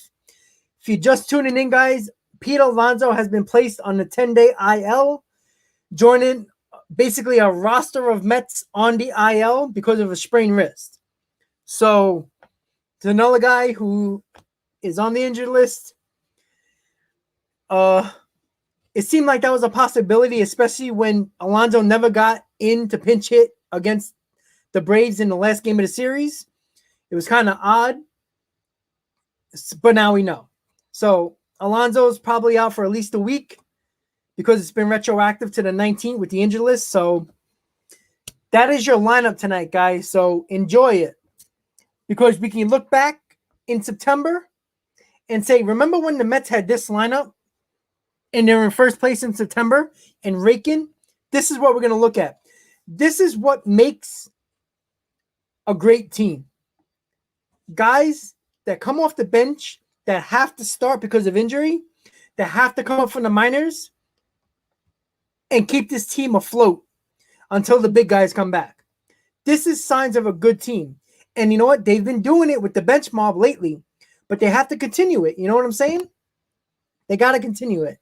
If you're just tuning in, guys, Pete Alonso has been placed on the 10-day IL, joining basically a roster of Mets on the IL because of a sprained wrist. So, to another guy who is on the injured list, it seemed like that was a possibility, especially when Alonso never got in to pinch hit against the Braves in the last game of the series. It was kind of odd, but now we know. So Alonso's probably out for at least a week because it's been retroactive to the 19th with the injured list. So that is your lineup tonight, guys. So enjoy it because we can look back in September and say, remember when the Mets had this lineup and they're in first place in September and raking? This is what we're going to look at. This is what makes a great team. Guys that come off the bench that have to start because of injury, that have to come up from the minors and keep this team afloat until the big guys come back. This is signs of a good team. And you know what? They've been doing it with the bench mob lately, but they have to continue it. You know what I'm saying? They got to continue it.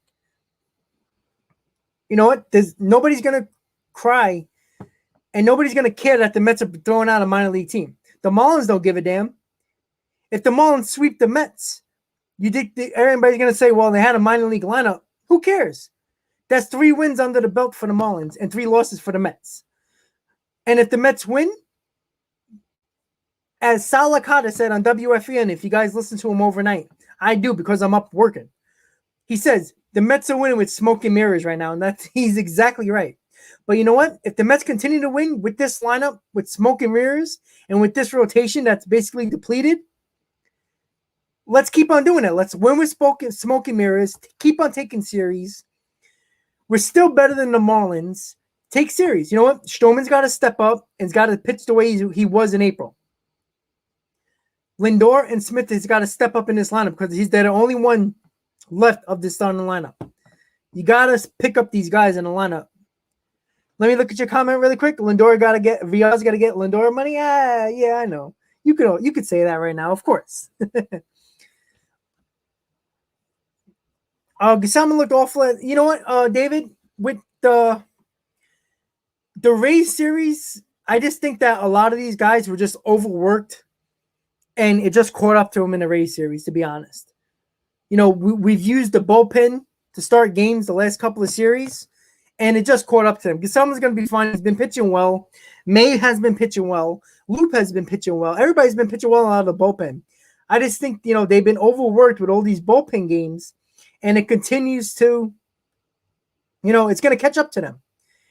You know what? Nobody's going to cry and nobody's going to care that the Mets are throwing out a minor league team. The Marlins don't give a damn. If the Marlins sweep the Mets, you think everybody's going to say, well, they had a minor league lineup. Who cares? That's 3 wins under the belt for the Marlins and 3 losses for the Mets. And if the Mets win, as Sal Licata said on WFN, if you guys listen to him overnight, I do because I'm up working. He says, the Mets are winning with smoke and mirrors right now, and he's exactly right. But you know what? If the Mets continue to win with this lineup, with smoke and mirrors, and with this rotation that's basically depleted, let's keep on doing it. Let's win with smoke and mirrors, keep on taking series. We're still better than the Marlins. Take series. You know what? Stroman's got to step up and has got to pitch the way he was in April. Lindor and Smith has got to step up in this lineup because they're the only one left of this starting lineup. You got to pick up these guys in the lineup. Let me look at your comment really quick. Lindor got to get VR's got to get Lindor money. Yeah, I know. You could say that right now, of course. Gisama looked awful. You know what, David? With the Rays series, I just think that a lot of these guys were just overworked, and it just caught up to them in the Rays series, to be honest. You know, we've used the bullpen to start games the last couple of series, and it just caught up to him. Gisama's going to be fine. He's been pitching well. May has been pitching well. Loop has been pitching well. Everybody's been pitching well out of the bullpen. I just think, you know, they've been overworked with all these bullpen games, and it continues to, you know, it's going to catch up to them.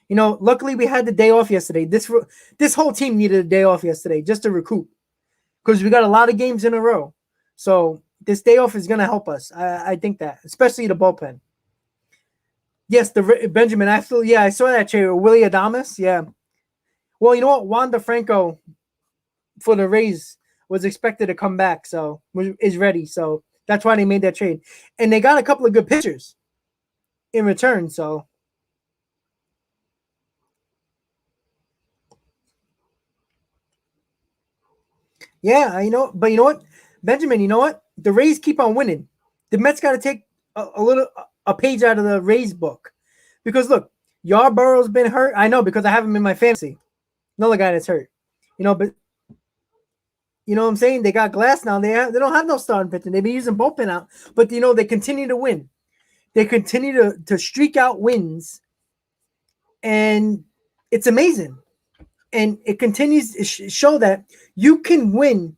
You know, luckily we had the day off yesterday. This whole team needed a day off yesterday just to recoup because we got a lot of games in a row. So this day off is going to help us. I think that, especially the bullpen. Yes, the Benjamin. Absolutely. Yeah, I saw that trade. Willie Adames. Yeah. Well, you know what? Wander Franco for the Rays was expected to come back, so is ready. So that's why they made that trade. And they got a couple of good pitchers in return. So yeah, you know, but you know what, Benjamin, you know what? The Rays keep on winning. The Mets got to take a page out of the Rays book because look, Yarborough's been hurt. I know because I have him in my fantasy. Another guy that's hurt. You know, but you know what I'm saying? They got Glass now. They don't have no starting pitching. They've been using bullpen out, but you know they continue to win. They continue to streak out wins, and it's amazing. And it continues to show that you can win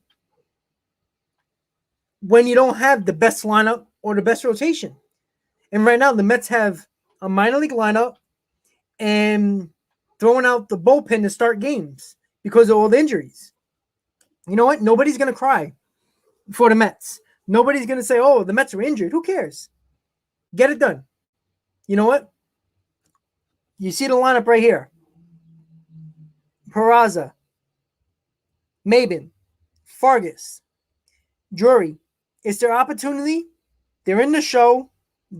when you don't have the best lineup or the best rotation. And right now, the Mets have a minor league lineup, and throwing out the bullpen to start games because of all the injuries. You know what? Nobody's going to cry for the Mets. Nobody's going to say, oh, the Mets are injured. Who cares? Get it done. You know what? You see the lineup right here. Peraza, Maben, Fargas, Drury. It's their opportunity. They're in the show.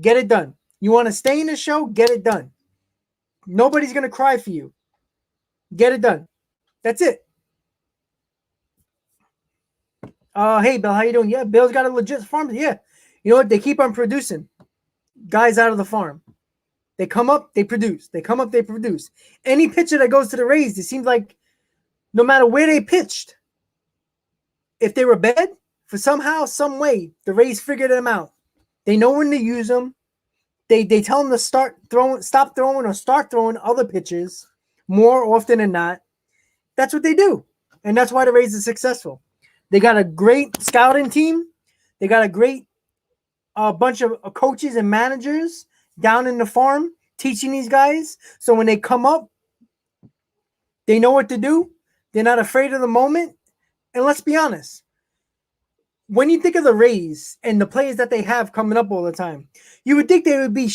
Get it done. You want to stay in the show? Get it done. Nobody's going to cry for you. Get it done. That's it. Hey, Bill, how you doing? Yeah, Bill's got a legit farm. Yeah. You know what? They keep on producing guys out of the farm. They come up, they produce. They come up, they produce. Any pitcher that goes to the Rays, it seems like no matter where they pitched, if they were bad, for somehow, some way, the Rays figured them out. They know when to use them. They tell them to stop throwing, or start throwing other pitches more often than not. That's what they do. And that's why the Rays are successful. They got a great scouting team. They got a great bunch of coaches and managers down in the farm teaching these guys. So when they come up, they know what to do. They're not afraid of the moment. And let's be honest. When you think of the Rays and the players that they have coming up all the time, you would think they would be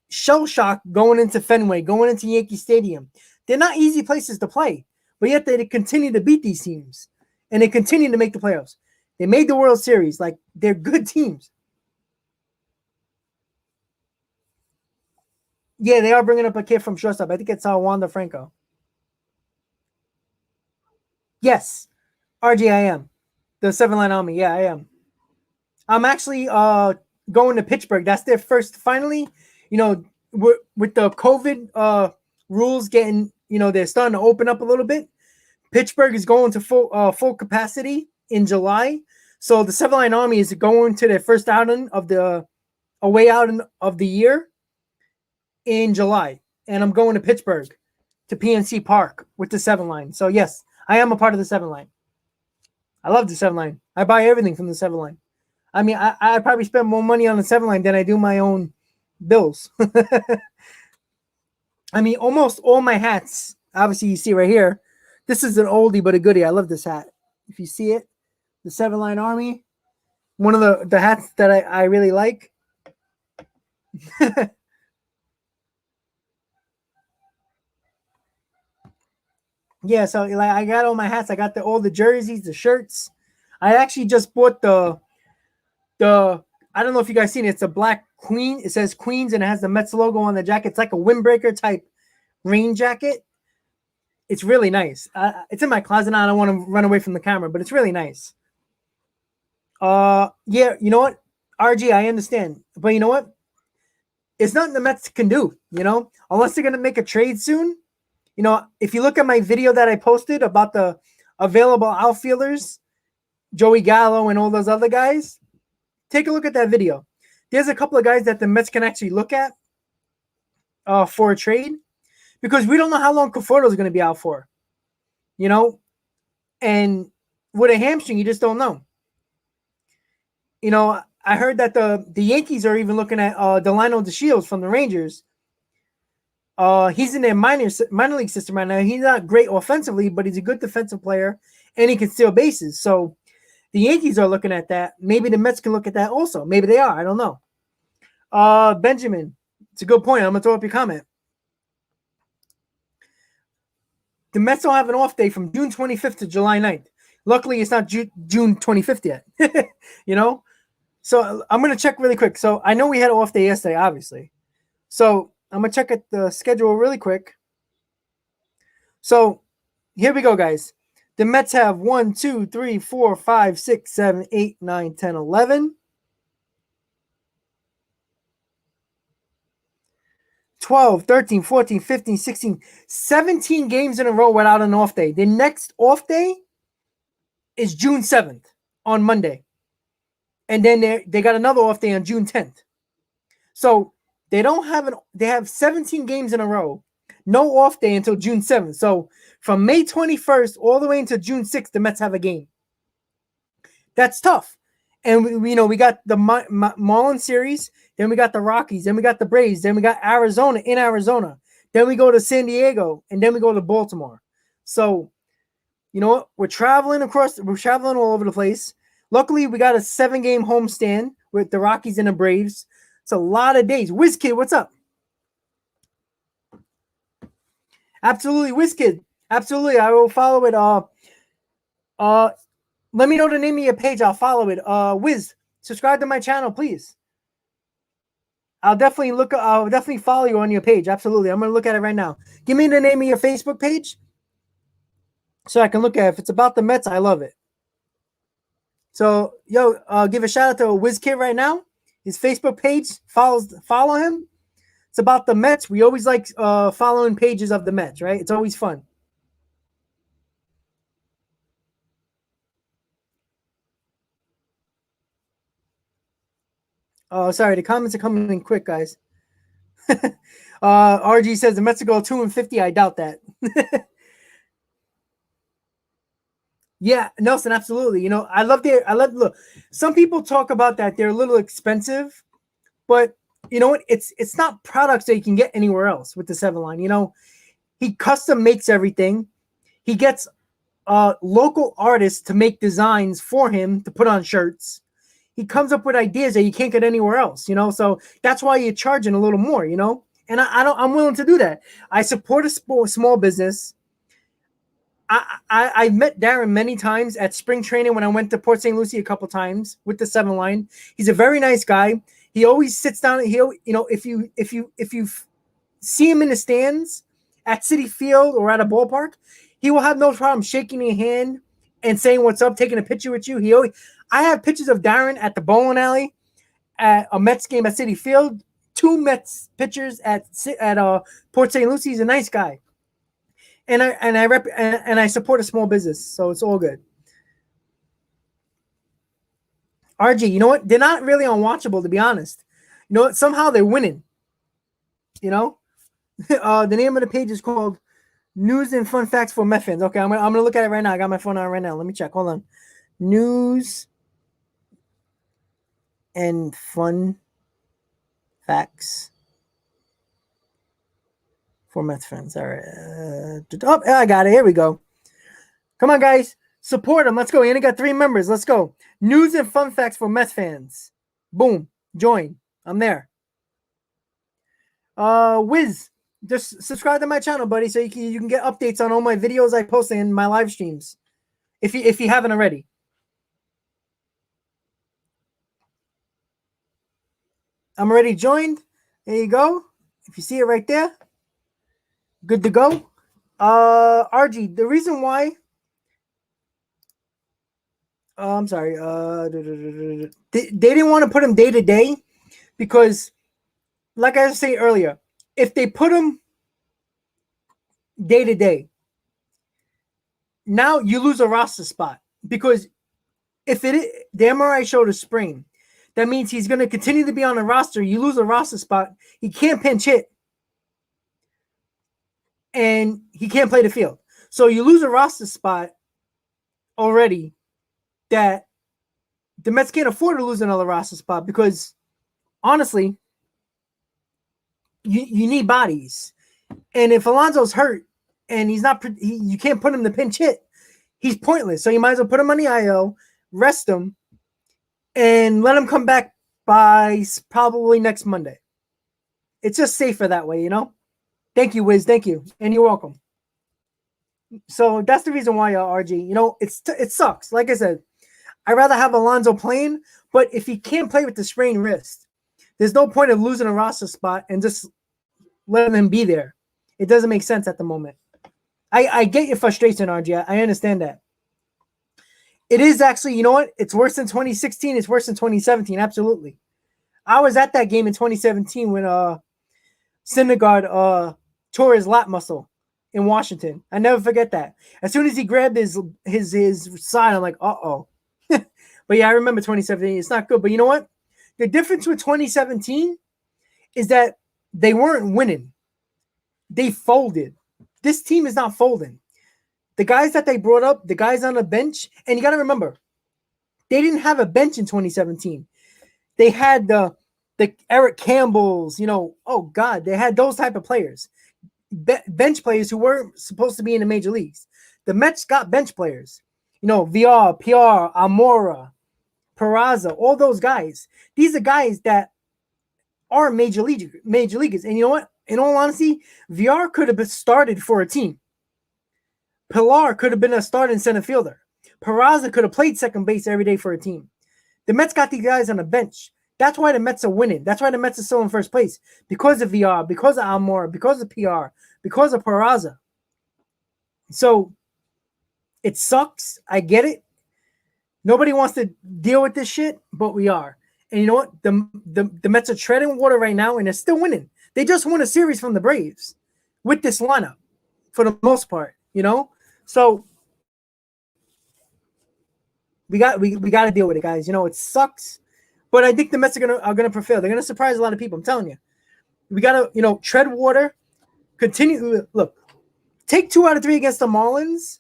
shell-shocked going into Fenway, going into Yankee Stadium. They're not easy places to play, but yet they continue to beat these teams, and they continue to make the playoffs. They made the World Series. Like, they're good teams. Yeah, they are bringing up a kid from shortstop. I think it's Wander Franco. Yes, RG, I am. The 7-line Army. Yeah, I am. I'm actually going to Pittsburgh. That's their first. Finally, with the COVID rules getting, they're starting to open up a little bit. Pittsburgh is going to full capacity in July. So the 7-line Army is going to their first outing of the away outing of the year in July. And I'm going to Pittsburgh to PNC Park with the 7-line. So yes, I am a part of the 7-line. I love the 7-line. I buy everything from the 7-line. I mean, I probably spend more money on the 7-line than I do my own bills. I mean, almost all my hats, obviously you see right here, this is an oldie but a goodie. I love this hat. If you see it, the 7-line Army, one of the hats that I really like. Yeah, so like I got all my hats. I got all the jerseys, the shirts. I actually just bought the I don't know if you guys seen it. It's a black queen. It says Queens and it has the Mets logo on the jacket. It's like a windbreaker type rain jacket. It's really nice. It's in my closet now. I don't want to run away from the camera, but it's really nice. Yeah, you know what? RG, I understand. But you know what? It's nothing the Mets can do, unless they're going to make a trade soon. If you look at my video that I posted about the available outfielders, Joey Gallo and all those other guys, take a look at that video. There's a couple of guys that the Mets can actually look at for a trade because we don't know how long Conforto is going to be out for, and with a hamstring, you just don't know. I heard that the Yankees are even looking at Delino DeShields from the Rangers. He's in their minor league system right now. He's not great offensively, but he's a good defensive player, and he can steal bases. So the Yankees are looking at that. Maybe the Mets can look at that also. Maybe they are. I don't know. Benjamin, it's a good point. I'm going to throw up your comment. The Mets don't have an off day from June 25th to July 9th. Luckily, it's not June 25th yet, So I'm going to check really quick. So I know we had an off day yesterday, obviously. So I'm going to check at the schedule really quick. So here we go, guys. The Mets have 1, 2, 3, 4, 5, 6, 7, 8, 9, 10, 11. 12, 13, 14, 15, 16, 17 games in a row without an off day. The next off day is June 7th on Monday. And then they got another off day on June 10th. So they have 17 games in a row. No off day until June 7th. So from May 21st all the way until June 6th, the Mets have a game. That's tough. And we got the Marlins series, then we got the Rockies, then we got the Braves, then we got Arizona in Arizona. Then we go to San Diego, and then we go to Baltimore. So, you know what? We're traveling all over the place. Luckily, we got a 7-game homestand with the Rockies and the Braves. It's a lot of days. WizKid, what's up? Absolutely, WizKid. Absolutely, I will follow it. Let me know the name of your page. I'll follow it. Wiz, subscribe to my channel, please. I'll definitely follow you on your page. Absolutely. I'm gonna look at it right now. Give me the name of your Facebook page so I can look at it. If it's about the Mets, I love it. So, give a shout out to WizKid right now. His Facebook page, follow him. It's about the Mets. We always like following pages of the Mets, right? It's always fun. Oh, sorry. The comments are coming in quick, guys. RG says the Mets will go 2-50. I doubt that. Yeah, Nelson, absolutely. You know, look. Some people talk about that they're a little expensive, but you know what? It's not products that you can get anywhere else with the 7 line. You know, he custom makes everything. He gets local artists to make designs for him to put on shirts. He comes up with ideas that you can't get anywhere else, you know. So that's why you're charging a little more, you know. And I'm willing to do that. I support a small business. I met Darren many times at spring training when I went to Port St. Lucie a couple times with the 7 line. He's a very nice guy. He always sits down. If you see him in the stands at Citi Field or at a ballpark, he will have no problem shaking your hand and saying what's up, taking a picture with you. I have pictures of Darren at the bowling alley, at a Mets game at Citi Field. 2 Mets pictures at Port St. Lucie. He's a nice guy. And I support a small business, so it's all good. RG, you know what? They're not really unwatchable, to be honest. You know what? Somehow they're winning. You know, the name of the page is called News and Fun Facts for Met Fans. Okay, I'm gonna look at it right now. I got my phone on right now. Let me check. Hold on. News and Fun Facts for Mets fans. All right. I got it. Here we go. Come on, guys. Support them. Let's go. You only got 3 members. Let's go. News and Fun Facts for Mets fans. Boom. Join. I'm there. Wiz, just subscribe to my channel, buddy, so you can get updates on all my videos I post in my live streams. If you haven't already. I'm already joined. There you go. If you see it right there. Good to go. RG, the reason why I'm sorry. They didn't want to put him day to day because, like I was saying earlier, if they put him day to day, now you lose a roster spot because if the MRI showed a sprain, that means he's going to continue to be on the roster. You lose a roster spot. He can't pinch hit, and he can't play the field. So you lose a roster spot already that the Mets can't afford to lose another roster spot because, honestly, you need bodies. And if Alonso's hurt and he's not, you can't put him to pinch hit, he's pointless. So you might as well put him on the IL, rest him, and let him come back by probably next Monday. It's just safer that way, you know? Thank you, Wiz. Thank you. And you're welcome. So that's the reason why, RG. You know, it sucks. Like I said, I'd rather have Alonso playing, but if he can't play with the sprained wrist, there's no point of losing a roster spot and just letting him be there. It doesn't make sense at the moment. I get your frustration, RG. I understand that. It is actually, you know what? It's worse than 2016. It's worse than 2017. Absolutely. I was at that game in 2017 when Syndergaard tore his lat muscle in Washington. I never forget that. As soon as he grabbed his side, I'm like, uh-oh. But yeah, I remember 2017. It's not good. But you know what? The difference with 2017 is that they weren't winning. They folded. This team is not folding. The guys that they brought up, the guys on the bench, and you got to remember, they didn't have a bench in 2017. They had the Eric Campbells, you know, oh God, they had those type of players. bench players who weren't supposed to be in the major leagues. The Mets got bench players. VR, PR, Almora, Peraza, all those guys. These are guys that are major leaguers. And you know what? In all honesty, VR could have been started for a team. Pilar could have been a starting center fielder. Peraza could have played second base every day for a team. The Mets got these guys on the bench. That's why the Mets are winning. That's why the Mets are still in first place. Because of VR, because of Almora, because of PR, because of Peraza. So it sucks. I get it. Nobody wants to deal with this shit, but we are. And you know what? The Mets are treading water right now, and they're still winning. They just won a series from the Braves with this lineup for the most part, So we got to deal with it, guys. It sucks, but I think the Mets are gonna prevail. They're gonna surprise a lot of people. I'm telling you. We gotta tread water. Continue. Look, take 2 out of 3 against the Marlins.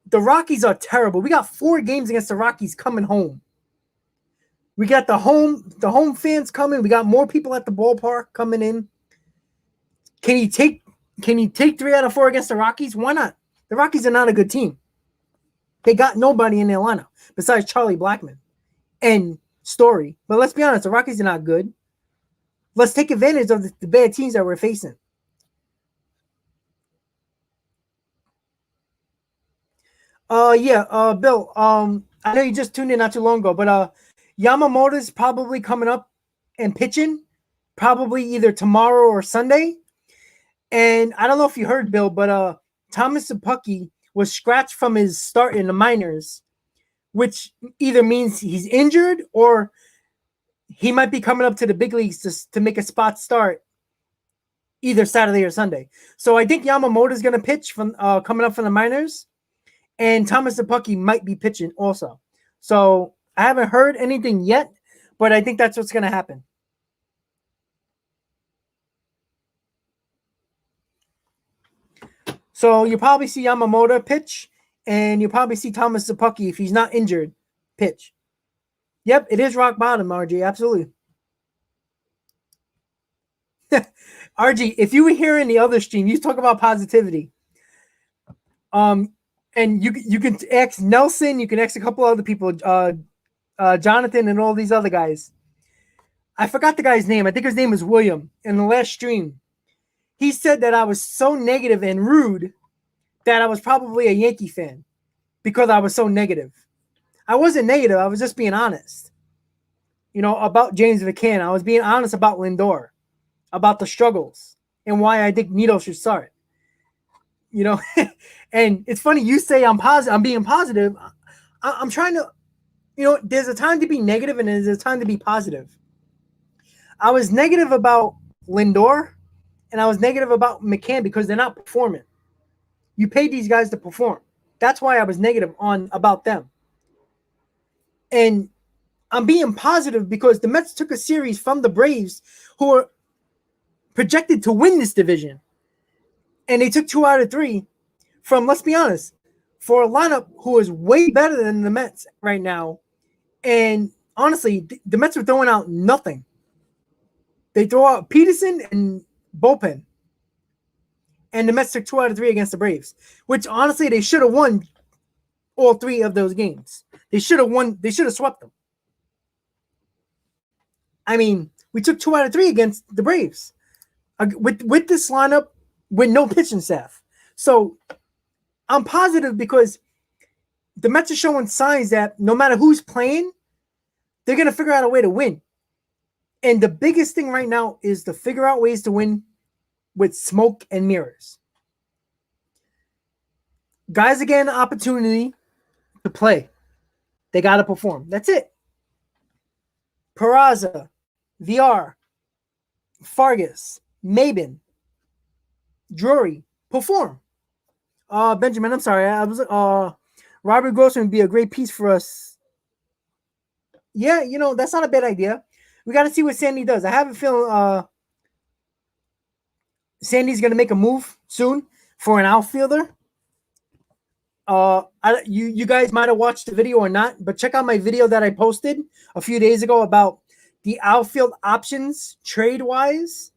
The Rockies are terrible. We got 4 games against the Rockies coming home. We got the home fans coming. We got more people at the ballpark coming in. Can you take 3 out of 4 against the Rockies? Why not? The Rockies are not a good team. They got nobody in their lineup besides Charlie Blackmon and Story. But let's be honest, the Rockies are not good. Let's take advantage of the bad teams that we're facing. Bill, I know you just tuned in not too long ago, but Yamamoto's probably coming up and pitching probably either tomorrow or Sunday. And I don't know if you heard, Bill, but Thomas Sapucki was scratched from his start in the minors, which either means he's injured or he might be coming up to the big leagues to make a spot start either Saturday or Sunday. So I think Yamamoto's going to pitch from coming up from the minors. And Thomas Sapucki might be pitching also. So I haven't heard anything yet, but I think that's what's going to happen. So you'll probably see Yamamoto pitch, and you'll probably see Thomas Sapucki, if he's not injured, pitch. Yep, it is rock bottom, RG. Absolutely. RG, if you were here in the other stream, you talk about positivity. And you can ask Nelson, you can ask a couple other people, Jonathan and all these other guys. I forgot the guy's name. I think his name is William in the last stream. He said that I was so negative and rude that I was probably a Yankee fan because I was so negative. I wasn't negative. I was just being honest. About James McCann. I was being honest about Lindor, about the struggles, and why I think Nito should start. And it's funny you say I'm positive. I'm being positive. I'm trying to, there's a time to be negative and there's a time to be positive. I was negative about Lindor and I was negative about McCann because they're not performing. You pay these guys to perform. That's why I was negative about them. And I'm being positive because the Mets took a series from the Braves, who are projected to win this division. And they took 2 out of 3 from, let's be honest, for a lineup who is way better than the Mets right now. And honestly, the Mets are throwing out nothing. They throw out Peterson and bullpen. And the Mets took 2 out of 3 against the Braves, which honestly, they should have won all 3 of those games. They should have won. They should have swept them. I mean, we took 2 out of 3 against the Braves with this lineup with no pitching staff. So I'm positive because the Mets are showing signs that no matter who's playing, they're going to figure out a way to win. And the biggest thing right now is to figure out ways to win with smoke and mirrors. Guys are getting an opportunity to play. They got to perform. That's it. Peraza, VR, Fargas, Maben, Drury, perform. Benjamin, I'm sorry. I was Robert Grossman would be a great piece for us. Yeah, that's not a bad idea. We got to see what Sandy does. I have a feeling Sandy's going to make a move soon for an outfielder. You guys might have watched the video or not, but check out my video that I posted a few days ago about the outfield options trade-wise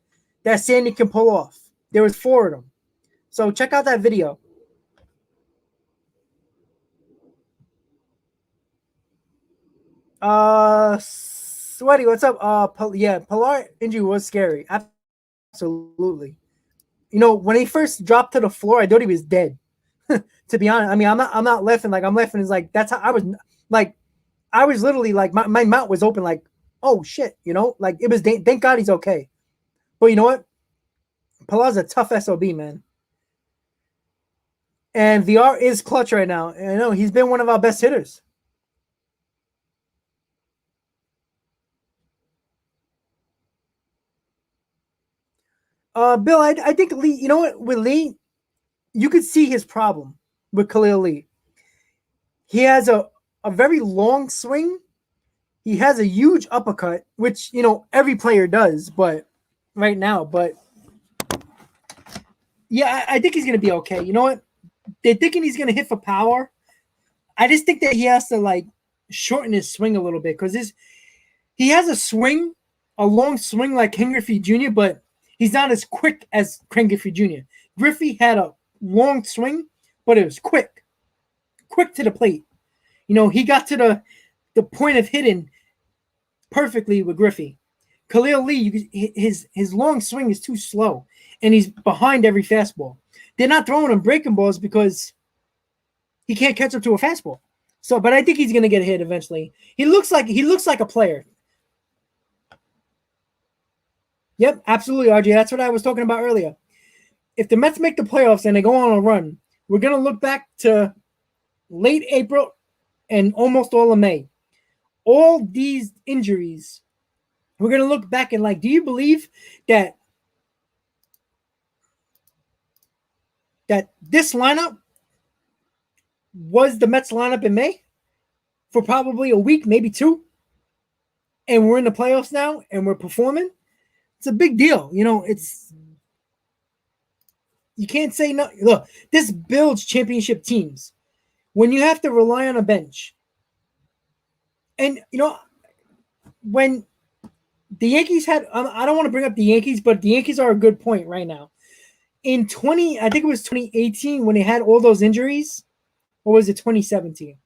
that Sandy can pull off. There was 4 of them. So check out that video. Sweaty, what's up? Yeah, Pilar injury was scary. Absolutely. You know, when he first dropped to the floor, I thought he was dead. To be honest, I mean, I'm not laughing. Like I'm laughing is like that's how I was. Like I was literally like my mouth was open. Like oh shit, you know, like it was. Thank God he's okay. But you know what? Pilar's a tough SOB, man. And VR is clutch right now. And I know he's been one of our best hitters. Bill, I think Lee, you know what? With Lee, you could see his problem with Khalil Lee. He has a very long swing. He has a huge uppercut, which, you know, every player does, but right now, but yeah, I think he's going to be okay. You know what? They're thinking he's going to hit for power. I just think that he has to like shorten his swing a little bit because he has a swing, a long swing like Ken Griffey Jr., but he's not as quick as Ken Griffey Jr. Griffey had a long swing, but it was quick to the plate. You know, he got to the point of hitting perfectly with Griffey. Khalil Lee, his long swing is too slow, and he's behind every fastball. They're not throwing him breaking balls because he can't catch up to a fastball. So, but I think he's going to get hit eventually. He looks like a player. Yep, absolutely, RJ. That's what I was talking about earlier. If the Mets make the playoffs and they go on a run, we're going to look back to late April and almost all of May. All these injuries, we're going to look back and like, do you believe that this lineup was the Mets lineup in May for probably a week, maybe 2? And we're in the playoffs now and we're performing? It's a big deal. You know, you can't say no. Look, this builds championship teams. When you have to rely on a bench, and you know, when the Yankees had, I don't want to bring up the Yankees, but the Yankees are a good point right now. I think it was 2018 when they had all those injuries, or was it 2017?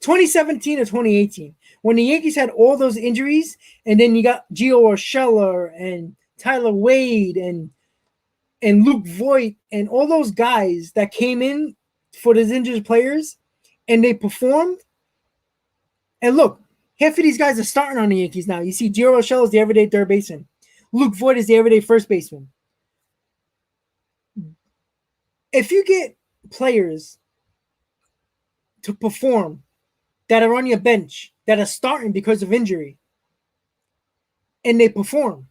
2017 or 2018 when the Yankees had all those injuries, and then you got Gio Urshela and Tyler Wade and Luke Voigt and all those guys that came in for those injured players, and they performed. And look, half of these guys are starting on the Yankees now. You see, Gio Urshela is the everyday third baseman. Luke Voigt is the everyday first baseman. If you get players to perform that are on your bench that are starting because of injury, and they perform,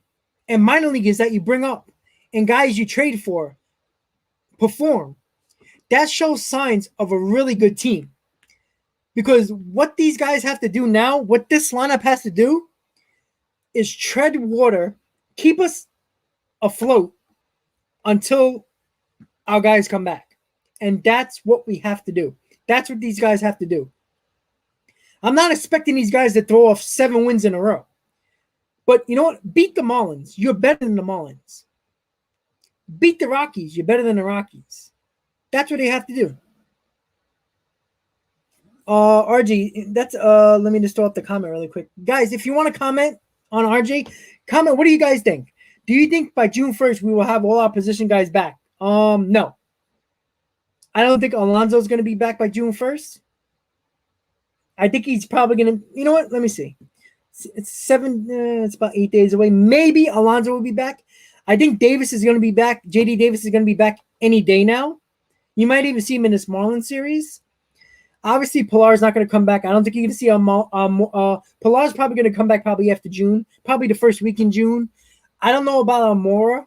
and minor leaguers that you bring up and guys you trade for perform, that shows signs of a really good team. Because what these guys have to do now, what this lineup has to do, is tread water, keep us afloat until our guys come back. And that's what we have to do. That's what these guys have to do. I'm not expecting these guys to throw off 7 wins in a row. But you know what? Beat the Marlins. You're better than the Marlins. Beat the Rockies. You're better than the Rockies. That's what they have to do. RG, that's let me just throw up the comment really quick. Guys, if you want to comment on RJ, comment what do you guys think? Do you think by June 1st we will have all our position guys back? No. I don't think Alonso's going to be back by June 1st. I think he's probably going to, you know what? Let me see. It's about 8 days away. Maybe Alonso will be back. I think Davis is going to be back. JD Davis is going to be back any day now. You might even see him in this Marlins series. Obviously, Pilar is not going to come back. I don't think you're going to see Pilar is probably going to come back probably after June, probably the first week in June. I don't know about Almora.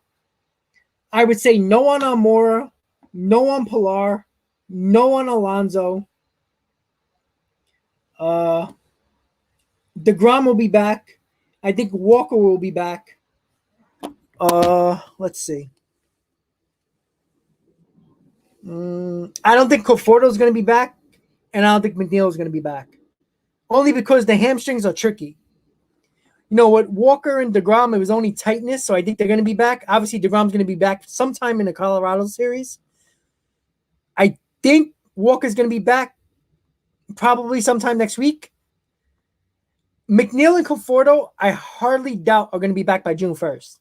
I would say no on Almora, no on Pilar, no on Alonso. DeGrom will be back. I think Walker will be back. Let's see. I don't think Conforto is going to be back, and I don't think McNeil is going to be back. Only because the hamstrings are tricky. You know what? Walker and DeGrom, it was only tightness, so I think they're going to be back. Obviously, DeGrom's going to be back sometime in the Colorado series. I think Walker's going to be back probably sometime next week. McNeil and Conforto, I hardly doubt are going to be back by June 1st.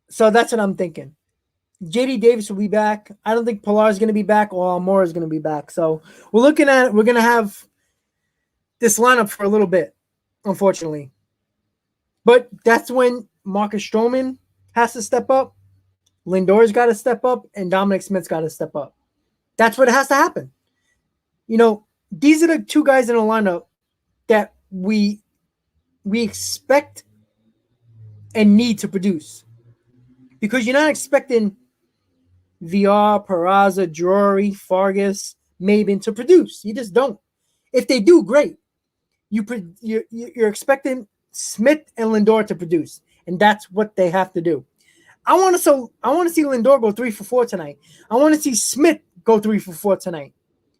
So that's what I'm thinking. JD Davis will be back. I don't think Pilar is going to be back or Almora is going to be back. So we're going to have this lineup for a little bit, unfortunately. But that's when Marcus Stroman has to step up, Lindor's got to step up, and Dominic Smith's got to step up. That's what has to happen. You know, these are the two guys in the lineup that we expect and need to produce. Because you're not expecting VR, Peraza, Drury, Fargas, Maben to produce. You just don't. If they do, great. You're expecting Smith and Lindor to produce, and that's what they have to do. I want to see Lindor go 3 for 4 tonight. I want to see Smith go 3 for 4 tonight,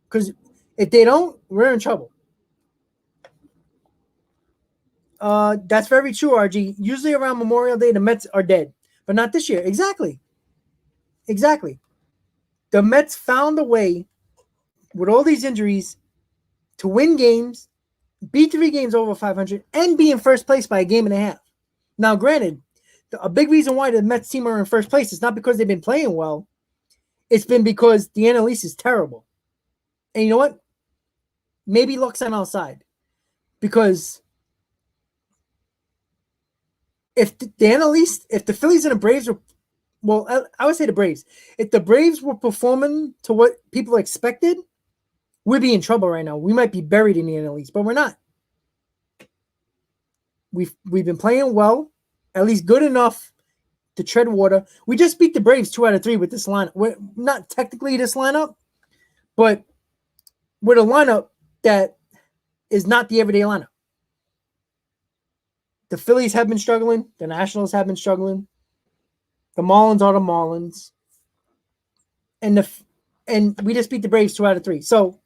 because if they don't, we're in trouble. That's very true, RG. Usually around Memorial Day, the Mets are dead, but not this year. Exactly. The Mets found a way with all these injuries to win games, be 3 games over 500, and be in first place by a game and a half. Now, granted, a big reason why the Mets team are in first place is not because they've been playing well. It's been because the NL East is terrible. And you know what? Maybe luck's on our side. Because if the NL East, if the Phillies and the Braves were, well, I would say the Braves. If the Braves were performing to what people expected, we'd be in trouble right now. We might be buried in the NL East, but we're not. We've been playing well, at least good enough to tread water. We just beat the Braves 2 out of 3 with this lineup. We're not technically this lineup, but with a lineup that is not the everyday lineup. The Phillies have been struggling. The Nationals have been struggling. The Marlins are the Marlins. And we just beat the Braves 2 out of 3. So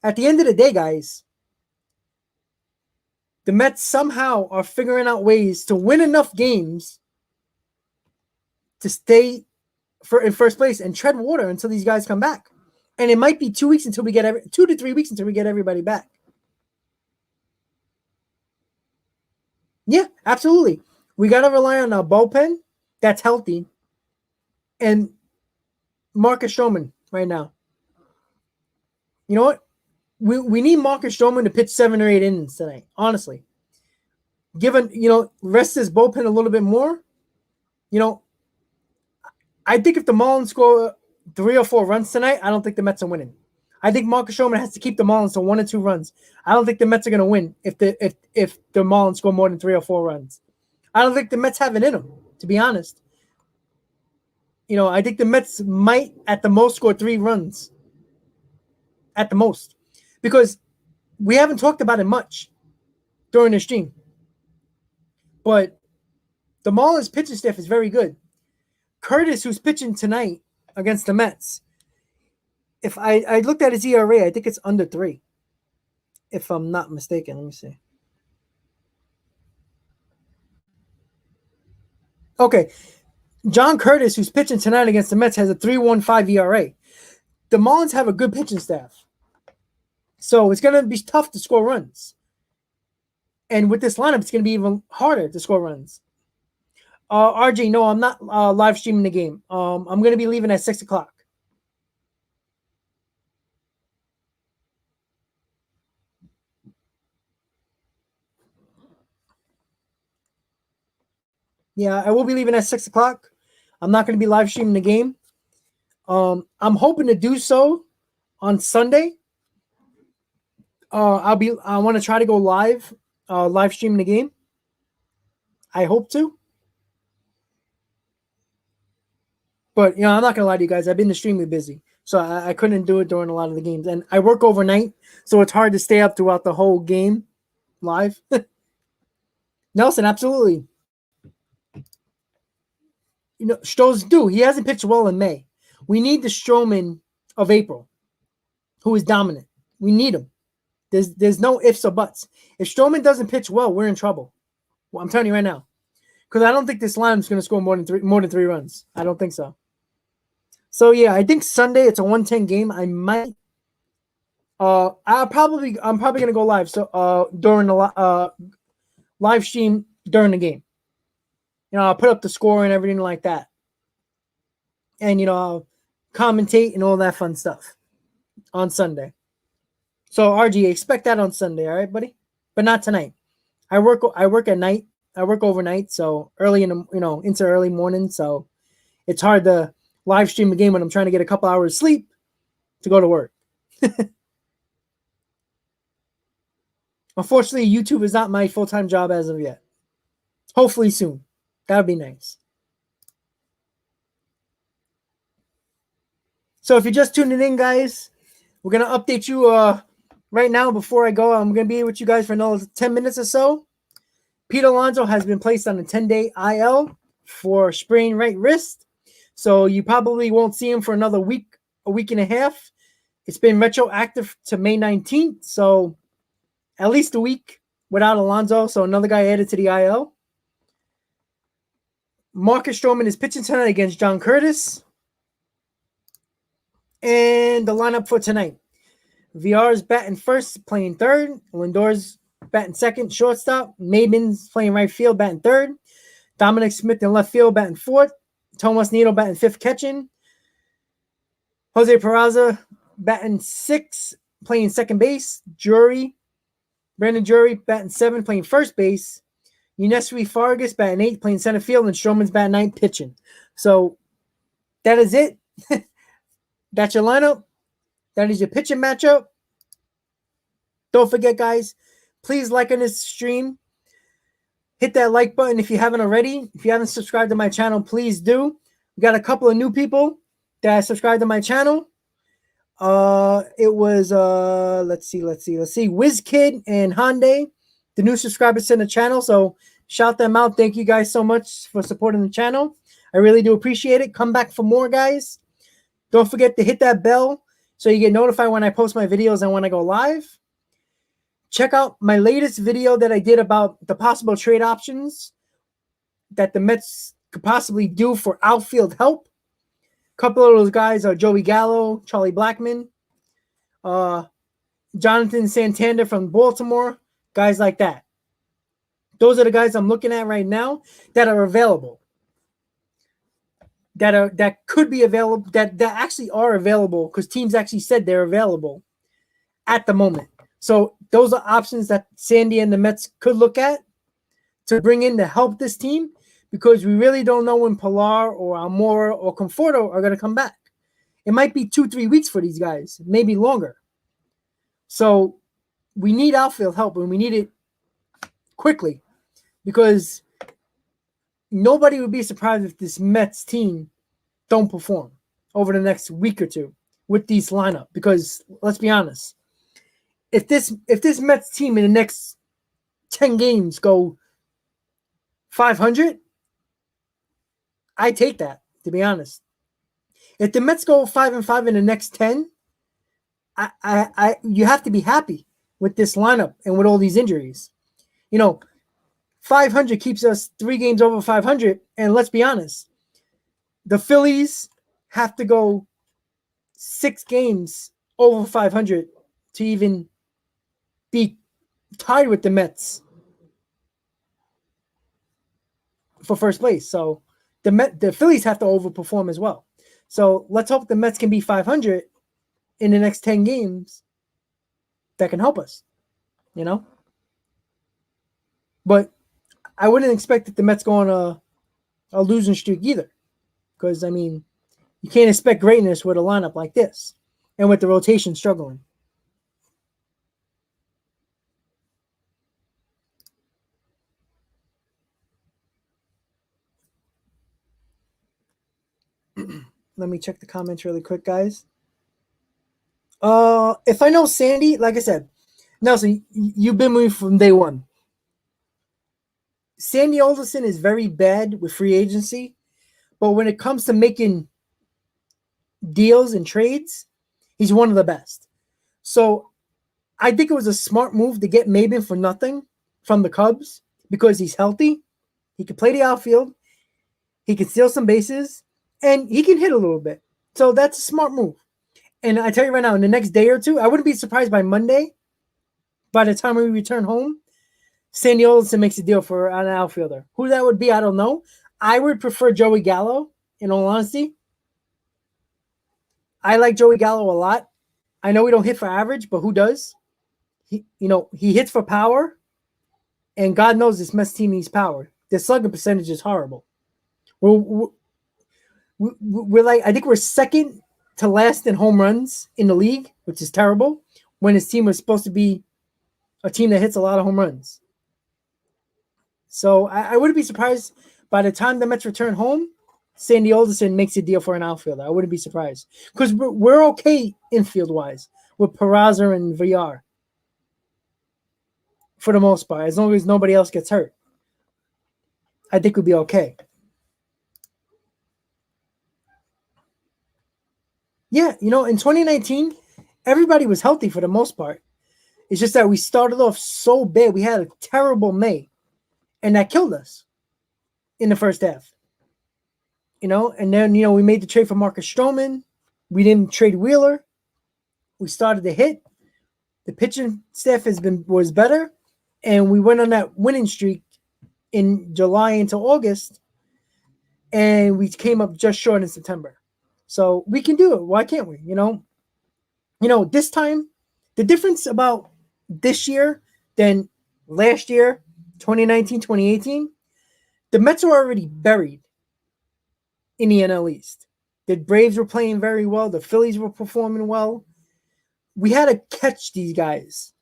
at the end of the day, guys, the Mets somehow are figuring out ways to win enough games to stay in first place and tread water until these guys come back. And it might be 2 weeks until we get 2 to 3 weeks until we get everybody back. Yeah, absolutely. We got to rely on a bullpen that's healthy and Marcus Stroman right now. You know what? We need Marcus Stroman to pitch 7 or 8 innings tonight, honestly. Given, rest his bullpen a little bit more, I think if the Marlins score 3 or 4 runs tonight, I don't think the Mets are winning. I think Marcus Stroman has to keep the Marlins to 1 or 2 runs. I don't think the Mets are going to win if the Marlins score more than 3 or 4 runs. I don't think the Mets have it in them, to be honest. I think the Mets might at the most score 3 runs. At the most. Because we haven't talked about it much during the stream. But the Marlins pitching staff is very good. Curtis, who's pitching tonight against the Mets, if I looked at his ERA, I think it's under 3. If I'm not mistaken. Let me see. Okay. John Curtis, who's pitching tonight against the Mets, has a 3.15 ERA. The Marlins have a good pitching staff. So it's going to be tough to score runs. And with this lineup, it's going to be even harder to score runs. RJ, no, I'm not live streaming the game. I'm going to be leaving at 6 o'clock. Yeah, I will be leaving at 6 o'clock. I'm not going to be live streaming the game. I'm hoping to do so on Sunday. I want to try to go live streaming the game. I hope to. But, I'm not going to lie to you guys. I've been extremely busy. So I couldn't do it during a lot of the games. And I work overnight, so it's hard to stay up throughout the whole game live. Nelson, absolutely. Stroh's due. He hasn't pitched well in May. We need the Stroman of April, who is dominant. We need him. There's no ifs or buts. If Stroman doesn't pitch well, we're in trouble. Well, I'm telling you right now, because I don't think this line is going to score more than three runs. I don't think so. So yeah, I think Sunday it's a 110 game. I might. I'm probably gonna go live. So during the live stream during the game, I'll put up the score and everything like that, and I'll commentate and all that fun stuff on Sunday. So RG, expect that on Sunday, all right, buddy? But not tonight. I work at night. I work overnight, so early in the into early morning. So it's hard to live stream a game when I'm trying to get a couple hours sleep to go to work. Unfortunately, YouTube is not my full-time job as of yet. Hopefully soon. That would be nice. So if you're just tuning in, guys, we're going to update you right now. Before I go, I'm going to be with you guys for another 10 minutes or so. Pete Alonso has been placed on a 10-day IL for sprained right wrist. So you probably won't see him for another week, a week and a half. It's been retroactive to May 19th. So at least a week without Alonso. So another guy added to the IL. Marcus Stroman is pitching tonight against John Curtis. And the lineup for tonight. VR's batting first, playing third. Lindor's batting second, shortstop. Maben's playing right field, batting third. Dominic Smith in left field, batting fourth. Tomas Nido batting fifth, catching. Jose Peraza batting sixth, playing second base. Brandon Drury batting seventh, playing first base. Unesri Fargas batting eighth, playing center field. And Stroman's batting ninth, pitching. So that is it. That's your lineup. That is your pitching matchup. Don't forget, guys, please like on this stream. Hit that like button if you haven't already. If you haven't subscribed to my channel, please do. We got a couple of new people that subscribed to my channel. It was let's see, WizKid and Hyundai, the new subscribers to the channel. So shout them out. Thank you guys so much for supporting the channel. I really do appreciate it. Come back for more, guys. Don't forget to hit that bell so you get notified when I post my videos and when I go live. Check out my latest video that I did about the possible trade options that the Mets could possibly do for outfield help. A couple of those guys are Joey Gallo, Charlie Blackmon, Jonathan Santander from Baltimore, guys like that. Those are the guys I'm looking at right now that are available. That could be available, that actually are available because teams actually said they're available at the moment. So those are options that Sandy and the Mets could look at to bring in to help this team because we really don't know when Pilar or Almora or Conforto are going to come back. It might be 2-3 weeks for these guys, maybe longer. So we need outfield help and we need it quickly because nobody would be surprised if this Mets team don't perform over the next week or two with these lineup. Because let's be honest, if this Mets team in the next 10 games go 500, I take that, to be honest. If the Mets go 5-5 in the next 10, you have to be happy with this lineup and with all these injuries. 500 keeps us 3 games over 500. And let's be honest, the Phillies have to go 6 games over 500 to even be tied with the Mets for first place. So the Phillies have to overperform as well. So let's hope the Mets can be 500 in the next 10 games. That can help us, But I wouldn't expect that the Mets go on a losing streak either. Because, you can't expect greatness with a lineup like this and with the rotation struggling. Let me check the comments really quick, guys. If I know Sandy, like I said, Nelson, you've been with me from day one. Sandy Alderson is very bad with free agency, but when it comes to making deals and trades, he's one of the best. So I think it was a smart move to get Maben for nothing from the Cubs because he's healthy. He can play the outfield. He can steal some bases, and he can hit a little bit. So that's a smart move. And I tell you right now, in the next day or two, I wouldn't be surprised by Monday, by the time we return home, Sandy Alderson makes a deal for an outfielder. Who that would be, I don't know. I would prefer Joey Gallo, in all honesty. I like Joey Gallo a lot. I know we don't hit for average, but who does? He hits for power, and God knows this Mets team needs power. Their slugging percentage is horrible. We're like, I think we're second to last in home runs in the league, which is terrible, when his team was supposed to be a team that hits a lot of home runs. So I wouldn't be surprised by the time the Mets return home, Sandy Alderson makes a deal for an outfielder. I wouldn't be surprised because we're okay infield-wise with Peraza and Villar for the most part. As long as nobody else gets hurt, I think we'll be okay. Yeah, in 2019, everybody was healthy for the most part. It's just that we started off so bad. We had a terrible May, and that killed us in the first half. And then, we made the trade for Marcus Stroman. We didn't trade Wheeler. We started to hit. The pitching staff was better, and we went on that winning streak in July into August, and we came up just short in September. So we can do it. Why can't we? This time, the difference about this year than last year, 2019, 2018, the Mets are already buried in the NL East. The Braves were playing very well. The Phillies were performing well. We had to catch these guys.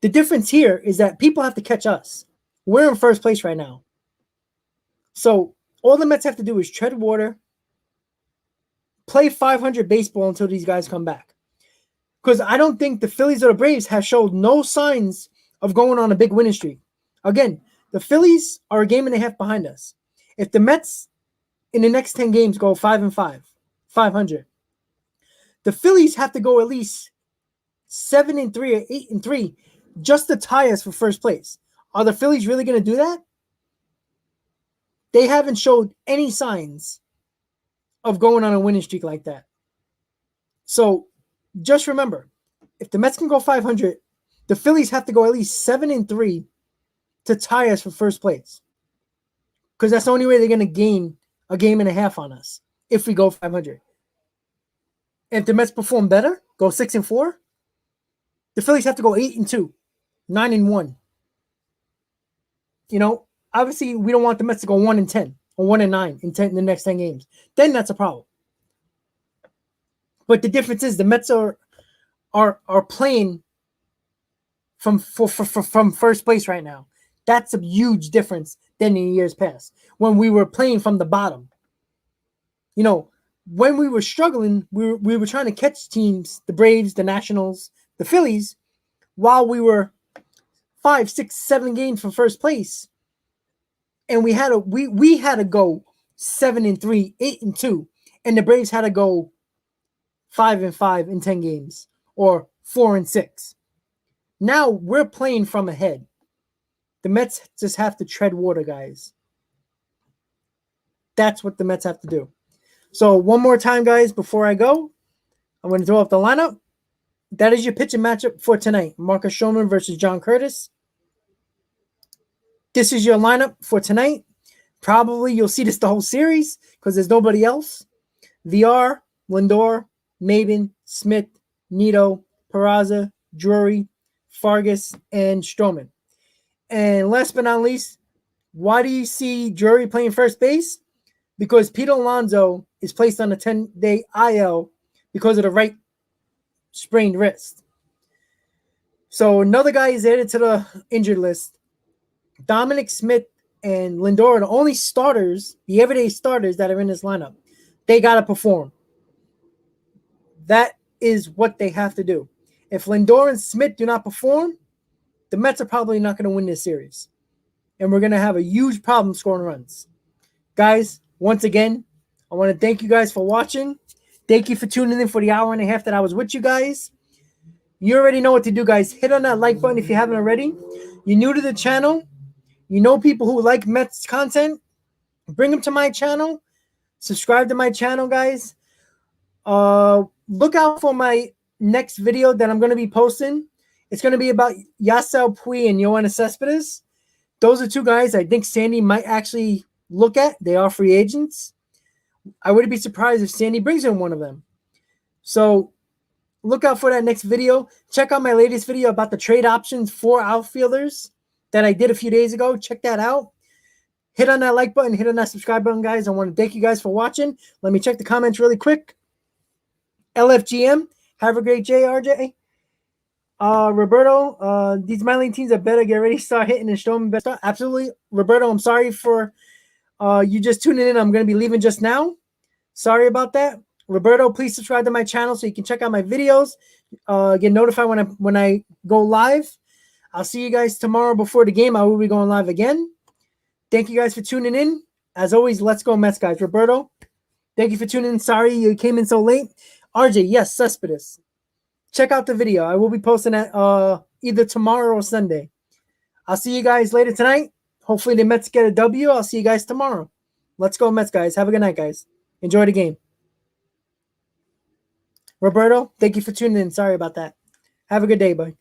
The difference here is that people have to catch us. We're in first place right now. So all the Mets have to do is tread water, play 500 baseball until these guys come back. Because I don't think the Phillies or the Braves have showed no signs of going on a big winning streak. Again, the Phillies are a game and a half behind us. If the Mets in the next 10 games go 5-5, 500, the Phillies have to go at least 7-3 or 8-3 just to tie us for first place. Are the Phillies really going to do that? They haven't showed any signs of going on a winning streak like that. So just remember, if the Mets can go 500, the Phillies have to go at least 7-3 to tie us for first place. Because that's the only way they're going to gain a game and a half on us if we go 500. And if the Mets perform better, go 6-4, the Phillies have to go 8-2, 9-1. Obviously we don't want the Mets to go 1-10 or 1-9 in the next 10 games. Then that's a problem. But the difference is the Mets are playing from first place right now. That's a huge difference than in years past when we were playing from the bottom. When we were struggling, we were trying to catch teams, the Braves, the Nationals, the Phillies, while we were 5, 6, 7 games from first place. And we had to go 7-3, 8-2, and the Braves had to go 5-5 in 10 games or 4-6. Now we're playing from ahead. The Mets just have to tread water, guys. That's what the Mets have to do. So one more time, guys, before I go, I'm going to throw up the lineup. That is your pitching matchup for tonight. Marcus Stroman versus John Curtis. This is your lineup for tonight. Probably you'll see this the whole series because there's nobody else. VR, Lindor, Maben, Smith, Nito, Peraza, Drury, Fargas, and Stroman. And last but not least, why do you see Drury playing first base? Because Pete Alonso is placed on a 10-day IL because of the right sprained wrist. So another guy is added to the injured list. Dominic Smith and Lindor are the only starters, the everyday starters that are in this lineup. They got to perform. That is what they have to do. If Lindor and Smith do not perform, the Mets are probably not going to win this series. And we're going to have a huge problem scoring runs. Guys, once again, I want to thank you guys for watching. Thank you for tuning in for the hour and a half that I was with you guys. You already know what to do, guys. Hit on that like button if you haven't already. You're new to the channel. You know people who like Mets content. Bring them to my channel. Subscribe to my channel, guys. Look out for my next video that I'm going to be posting. It's going to be about Yasiel Puig and Yoenis Cespedes. Those are two guys I think Sandy might actually look at. They are free agents. I wouldn't be surprised if Sandy brings in one of them. So look out for that next video. Check out my latest video about the trade options for outfielders that I did a few days ago. Check that out. Hit on that like button. Hit on that subscribe button, guys. I want to thank you guys for watching. Let me check the comments really quick. LFGM, have a great day, RJ. Roberto, these Miami teams are better. Get ready to start hitting and Stroman best. Absolutely. Roberto, I'm sorry for you just tuning in. I'm going to be leaving just now. Sorry about that. Roberto, please subscribe to my channel so you can check out my videos. Get notified when I go live. I'll see you guys tomorrow before the game. I will be going live again. Thank you guys for tuning in. As always, let's go Mets, guys. Roberto, thank you for tuning in. Sorry you came in so late. RJ, yes, Cespedes. Check out the video. I will be posting that either tomorrow or Sunday. I'll see you guys later tonight. Hopefully the Mets get a W. I'll see you guys tomorrow. Let's go Mets, guys. Have a good night, guys. Enjoy the game. Roberto, thank you for tuning in. Sorry about that. Have a good day, bud.